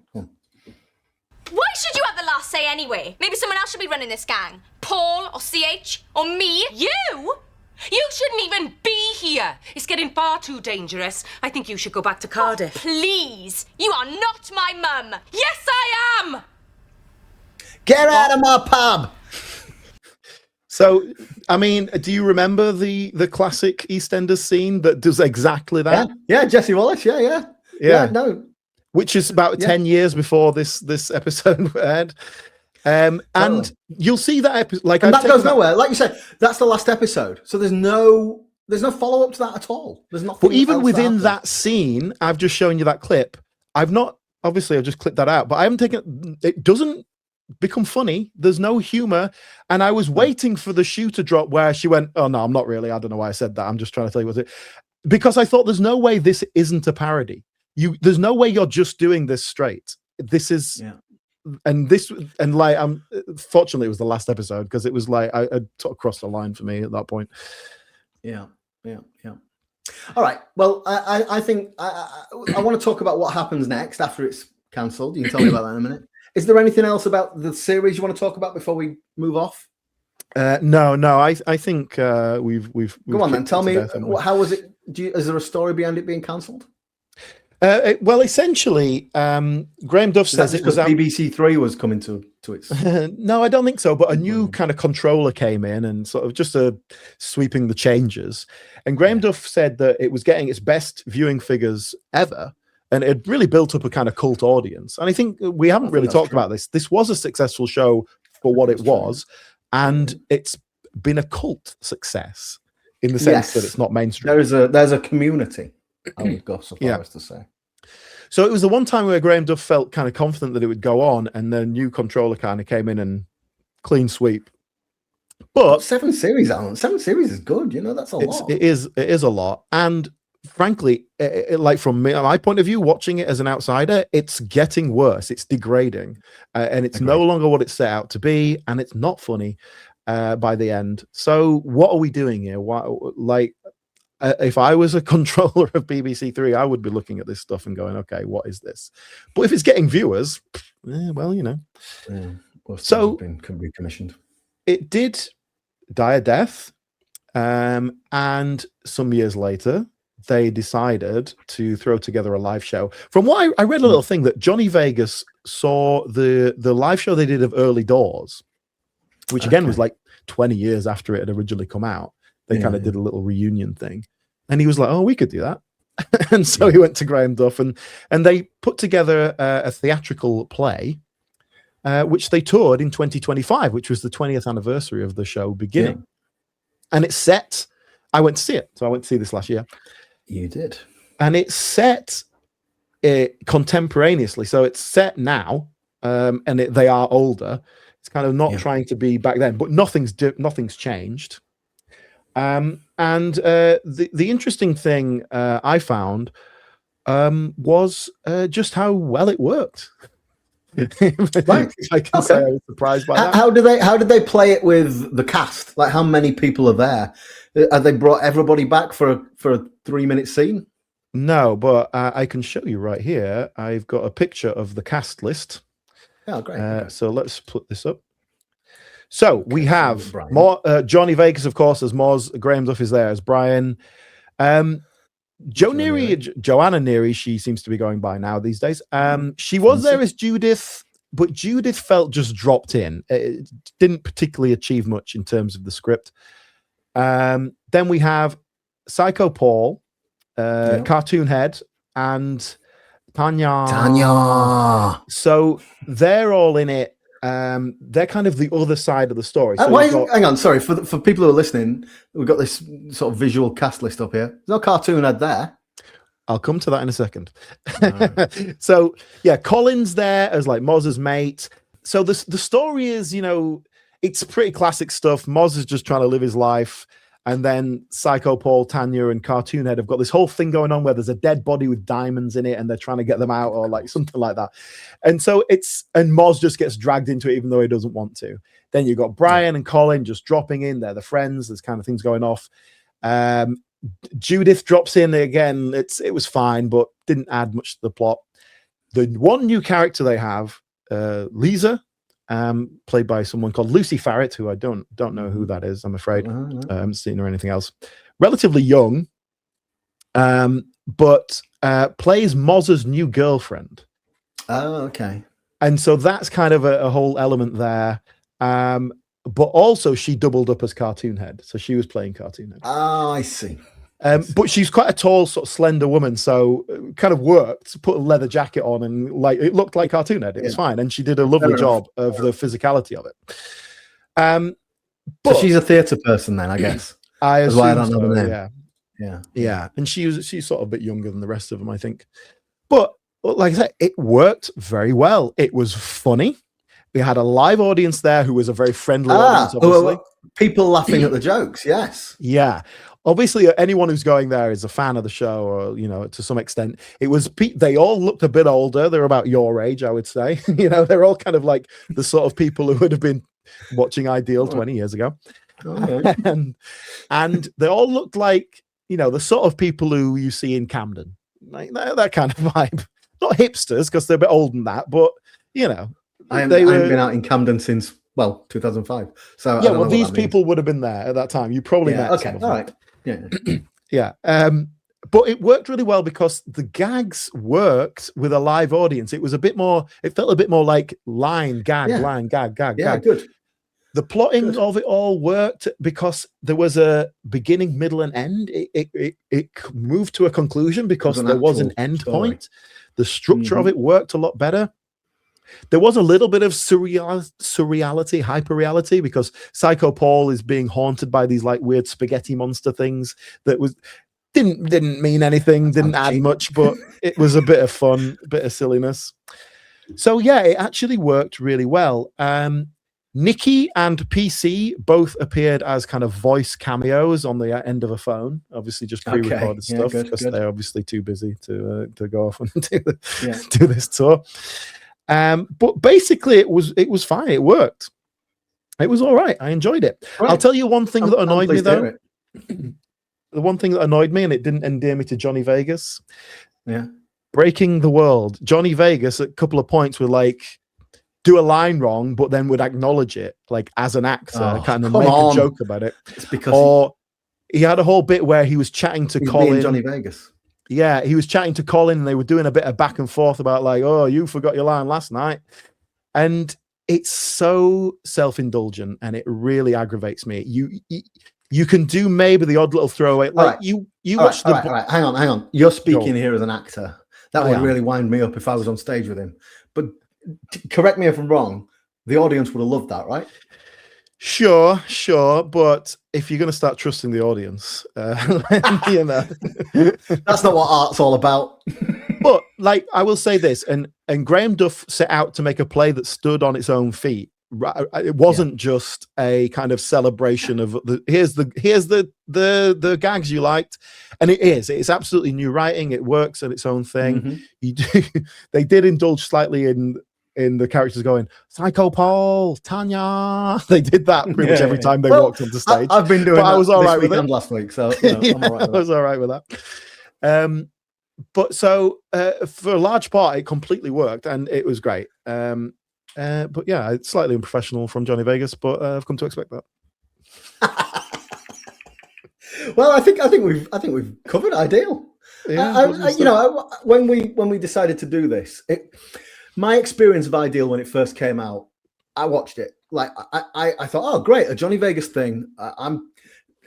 Why should you have the last say anyway? Maybe someone else should be running this gang. Paul or CH or me. You? You shouldn't even be here. It's getting far too dangerous. I think you should go back to Cardiff. Oh, please. You are not my mum. Yes, I am. Get out of my pub. So, I mean, do you remember the classic EastEnders scene that does exactly that? Yeah, Jesse Wallace. Yeah. No. Which is about 10 years before this episode aired. And you'll see that episode. Like, and that goes nowhere. Like you said, that's the last episode. So there's no follow-up to that at all. There's nothing. But even within that scene, I've just shown you that clip. I've just clipped that out, but I haven't taken it. Doesn't become funny. There's no humor. And I was waiting for the shoe to drop where she went, oh no, I'm not really. I don't know why I said that. I'm just trying to tell you what it, because I thought there's no way this isn't a parody. There's no way you're just doing this straight. This is, and like, fortunately it was the last episode because it was like, I sort of crossed the line for me at that point. Yeah. All right. Well, I think I want to talk about what happens next after it's cancelled. You can tell me about that in a minute. Is there anything else about the series you want to talk about before we move off? No. I think we've Go on then. Tell me, how was it? Is there a story behind it being cancelled? Well, essentially, Graham Duff says it was BBC Three was coming to its. No, I don't think so. But a new kind of controller came in and sort of just sweeping the changes. And Graham Duff said that it was getting its best viewing figures ever, and it really built up a kind of cult audience. And I think we haven't really talked about this. This was a successful show for what it was, and it's been a cult success in the sense that it's not mainstream. There's a community. I would go so far as to say. So it was the one time where Graham Duff felt kind of confident that it would go on, and the new controller kind of came in and clean sweep. But 7 series, Alan. 7 series is good. You know, that's a lot. It is a lot. And frankly, like from my point of view, watching it as an outsider, it's getting worse. It's degrading, and it's no longer what it's set out to be, and it's not funny by the end. So what are we doing here? If I was a controller of BBC Three, I would be looking at this stuff and going, okay, what is this? But if it's getting viewers, well, you know. So can be commissioned. It did die a death. And some years later, they decided to throw together a live show. From what I read a little thing that Johnny Vegas saw the live show they did of Early Doors, which again was like 20 years after it had originally come out. They kind of did a little reunion thing. And he was like, oh, we could do that. And so he went to Graham Duff and they put together a theatrical play, which they toured in 2025, which was the 20th anniversary of the show beginning. Yeah. And it's set, I went to see it. So I went to see this last year. You did. And it's set contemporaneously. So it's set now, and they are older. It's kind of not trying to be back then, but nothing's changed. And the interesting thing I found was just how well it worked. Right. I can say I was surprised by that. How did they play it with the cast? Like, how many people are there? Have they brought everybody back for a 3-minute scene? No, but I can show you right here. I've got a picture of the cast list. Oh, great. So let's put this up. So we have Johnny Vegas, of course, as Moz. Graham Duff is there as Brian. Joanna Neary, she seems to be going by now these days. She was there as Judith, but Judith felt just dropped in. It didn't particularly achieve much in terms of the script. Then we have Psycho Paul, Cartoon Head, and Tanya. So they're all in it. They're kind of the other side of the story. So hang on, sorry, for people who are listening, we've got this sort of visual cast list up here. There's no Cartoon Head there. I'll come to that in a second. So yeah, Colin's there as like Moz's mate. So the story is, you know, it's pretty classic stuff. Moz is just trying to live his life. And then Psycho Paul, Tanya, and Cartoon Head have got this whole thing going on where there's a dead body with diamonds in it and they're trying to get them out or like something like that. And so and Moz just gets dragged into it even though he doesn't want to. Then you've got Brian and Colin just dropping in. They're the friends. There's kind of things going off. Judith drops in again. It was fine, but didn't add much to the plot. The one new character they have, Lisa, played by someone called Lucy Farrett, who I don't know who that is, I'm afraid. I haven't seen her or anything else. Relatively young, but plays Moz's new girlfriend. Oh, okay. And so that's kind of a whole element there. But also she doubled up as Cartoon Head. So she was playing Cartoon Head. Oh, I see. But she's quite a tall, sort of slender woman, so it kind of worked. Put a leather jacket on, and like it looked like Cartoon Head. It was fine, and she did a lovely job of the physicality of it. But so she's a theatre person, then, I guess. I assume I don't know the name. Yeah. And she's sort of a bit younger than the rest of them, I think. But like I said, it worked very well. It was funny. We had a live audience there who was a very friendly audience. Obviously, people laughing at the jokes. Yes. Yeah. Obviously, anyone who's going there is a fan of the show, or you know, to some extent. It was. They all looked a bit older. They're about your age, I would say. You know, they're all kind of like the sort of people who would have been watching Ideal 20 years ago, and they all looked like, you know, the sort of people who you see in Camden, like that kind of vibe. Not hipsters because they're a bit older than that, but you know, I haven't been out in Camden since 2005. So yeah, well, these people would have been there at that time. You probably met some of them. All right. Yeah. Yeah. But it worked really well because the gags worked with a live audience. It was a bit more. It felt a bit more like line gag. Yeah, good. The plotting of it all worked because there was a beginning, middle, and end. It moved to a conclusion because there was an end point. The structure of it worked a lot better. There was a little bit of surreality, hyper-reality, because Psycho Paul is being haunted by these like weird spaghetti monster things that didn't mean anything, didn't add much, but it was a bit of fun, a bit of silliness. So yeah, it actually worked really well. Nikki and PC both appeared as kind of voice cameos on the end of a phone, obviously just pre-recorded stuff because they're obviously too busy to go off and do this tour. But basically it was fine. It worked. It was all right. I enjoyed it. Right. I'll tell you one thing that annoyed me though. The one thing that annoyed me, and it didn't endear me to Johnny Vegas. Yeah. Breaking the world. Johnny Vegas at a couple of points would like do a line wrong, but then would acknowledge it, like as an actor, kind of make a joke about it. It's because or he had a whole bit where he was chatting to Colin. Johnny Vegas. Yeah, he was chatting to Colin, and they were doing a bit of back and forth about like, oh, you forgot your line last night. And it's so self-indulgent, and it really aggravates me. You can do maybe the odd little throwaway. Like you watch the. All right. Hang on. You're speaking here as an actor. That would really wind me up if I was on stage with him. But correct me if I'm wrong. The audience would have loved that, right? Sure. But if you're going to start trusting the audience, you know, that's not what art's all about. But like, I will say this, and Graham Duff set out to make a play that stood on its own feet. It wasn't just a kind of celebration of here's the gags you liked, and it's absolutely new writing. It works at its own thing. They did indulge slightly in the characters going Psycho Paul, Tanya. They did that pretty much every time they walked onto stage. I've been doing that I was all right with it last week, so I'm all right with I was all right with that. But so for a large part, it completely worked, and it was great. But yeah, it's slightly unprofessional from Johnny Vegas, but I've come to expect that. Well, I think we've covered Ideal. Yeah, when we decided to do this, my experience of Ideal when it first came out, I watched it. Like I thought, oh great, a Johnny Vegas thing.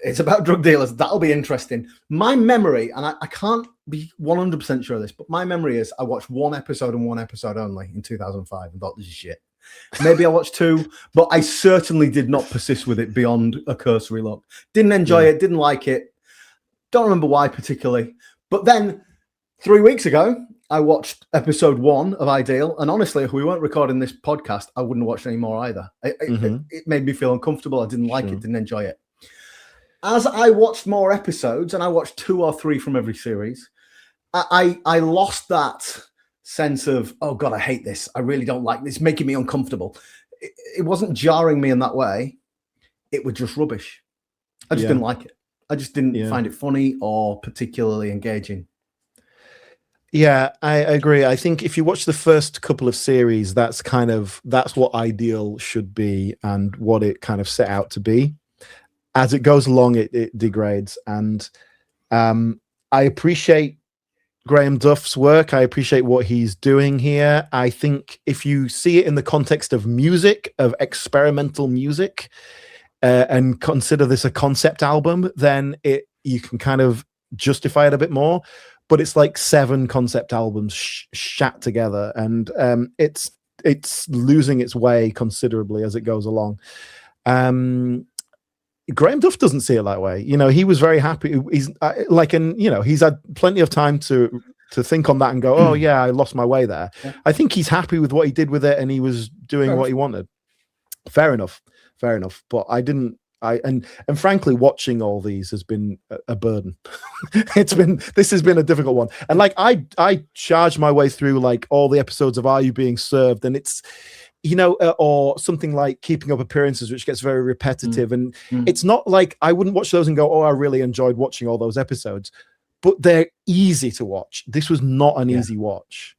It's about drug dealers. That'll be interesting. My memory, and I can't be 100% sure of this, but my memory is I watched one episode and one episode only in 2005 and thought, this is shit. Maybe I watched two, but I certainly did not persist with it beyond a cursory look. Didn't enjoy it, didn't like it. Don't remember why particularly. But then 3 weeks ago, I watched episode 1 of Ideal. And honestly, if we weren't recording this podcast, I wouldn't watch any more either. It made me feel uncomfortable. I didn't like it, didn't enjoy it. As I watched more episodes, and I watched 2 or 3 from every series, I lost that sense of, oh God, I hate this. I really don't like this. It's making me uncomfortable. It wasn't jarring me in that way. It was just rubbish. I just didn't like it. I just didn't find it funny or particularly engaging. Yeah, I agree. I think if you watch the first couple of series, that's what Ideal should be and what it kind of set out to be. As it goes along, it degrades. And I appreciate Graham Duff's work. I appreciate what he's doing here. I think if you see it in the context of music, of experimental music, and consider this a concept album, then you can kind of justify it a bit more. But it's like 7 concept albums shat together, and it's losing its way considerably as it goes along. Graham Duff doesn't see it that way. You know, he was very happy. He's he's had plenty of time to think on that and go, oh yeah, I lost my way there. Yeah. I think he's happy with what he did with it, and he was doing what he wanted. Fair enough. But I didn't. And frankly, watching all these has been a burden. This has been a difficult one. And like I charged my way through like all the episodes of Are You Being Served, and it's, or something like Keeping Up Appearances, which gets very repetitive. And it's not like I wouldn't watch those and go, oh, I really enjoyed watching all those episodes, but they're easy to watch. This was not an easy watch.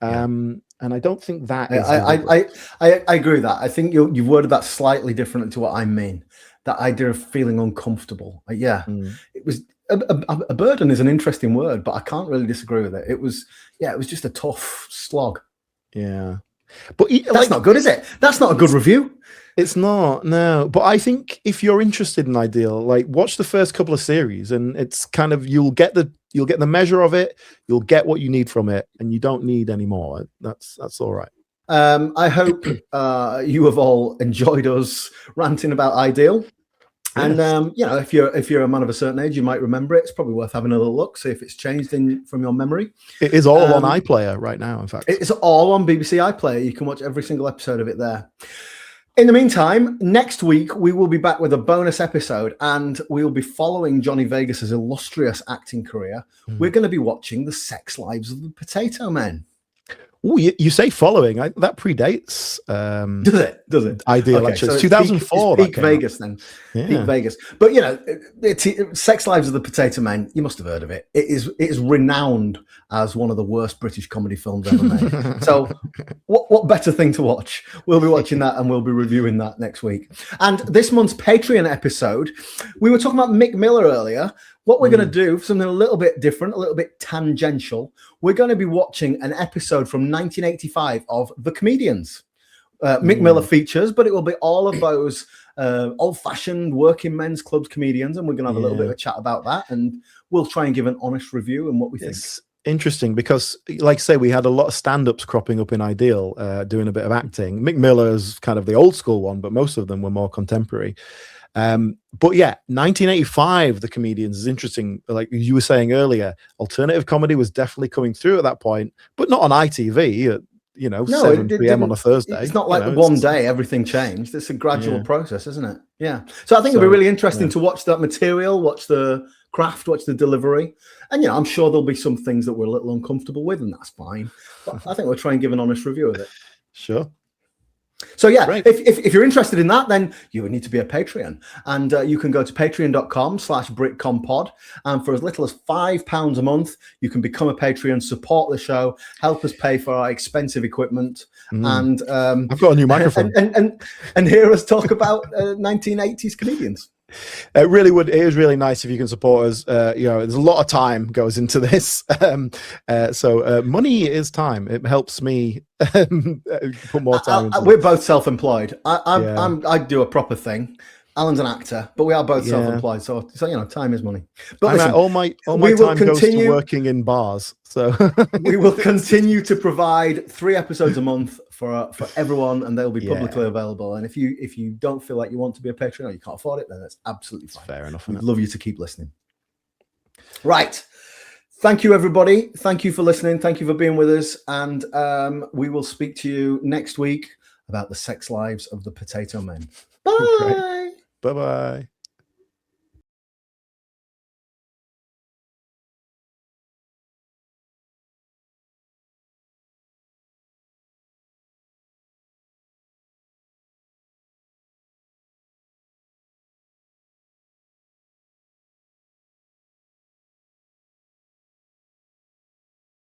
And And I don't think that is. I agree with that. I think you've worded that slightly differently to what I mean. That idea of feeling uncomfortable. It was a burden is an interesting word, but I can't really disagree with it. It was just a tough slog. Yeah, but that's not good, is it? That's not a good review. It's not, no. But I think if you're interested in Ideal, like watch the first couple of series, and it's kind of you'll get the measure of it, you'll get what you need from it, and you don't need any more. That's all right. I hope you have all enjoyed us ranting about Ideal. And if you're a man of a certain age, you might remember it. It's probably worth having a little look, see if it's changed from your memory. It is all on iPlayer right now. In fact, it's all on BBC iPlayer. You can watch every single episode of it there. In the meantime, next week we will be back with a bonus episode, and we will be following Johnny Vegas's illustrious acting career. We're going to be watching The Sex Lives of the Potato Men. Oh, you say following? That predates. Does it? Ideal, okay, actually. So it's 2004. Peak Vegas, then. Yeah. Peak Vegas. But Sex Lives of the Potato Men. You must have heard of it. It is renowned as one of the worst British comedy films ever made. So, what better thing to watch? We'll be watching that, and we'll be reviewing that next week. And this month's Patreon episode, we were talking about Mick Miller earlier. What we're going to do, something a little bit different, a little bit tangential, we're going to be watching an episode from 1985 of The Comedians. Mick Miller features, but it will be all of those old-fashioned working men's clubs comedians, and we're going to have a little bit of a chat about that, and we'll try and give an honest review and what we think. Interesting, because like I say, we had a lot of stand-ups cropping up in Ideal, doing a bit of acting. Mick Miller is kind of the old school one, but most of them were more contemporary. But yeah, 1985, The Comedians is interesting. Like you were saying earlier, alternative comedy was definitely coming through at that point, but not on ITV at 7 p.m. on a Thursday. It's not like one day everything changed. It's a gradual process, isn't it? Yeah. So I think it'll be really interesting to watch that material, watch the craft, watch the delivery. And I'm sure there'll be some things that we're a little uncomfortable with, and that's fine. But I think we'll try and give an honest review of it. Sure. So if you're interested in that, then you would need to be a Patreon, and you can go to patreon.com/BritCompod, and for as little as £5 a month, you can become a Patreon, support the show, help us pay for our expensive equipment, and I've got a new microphone, and hear us talk about 1980s comedians. It is really nice if you can support us. There's a lot of time goes into this. So money is time. It helps me put more time into We're both self-employed. I do a proper thing. Alan's an actor, but we are both self-employed. So time is money. But listen, all my time goes to working in bars. So we will continue to provide 3 episodes a month for everyone, and they'll be publicly available. And if you don't feel like you want to be a Patreon or you can't afford it, then that's absolutely fine. Fair enough. We'd love you to keep listening. Right. Thank you, everybody. Thank you for listening. Thank you for being with us. And we will speak to you next week about the sex lives of the Potato Men. Bye. Bye-bye.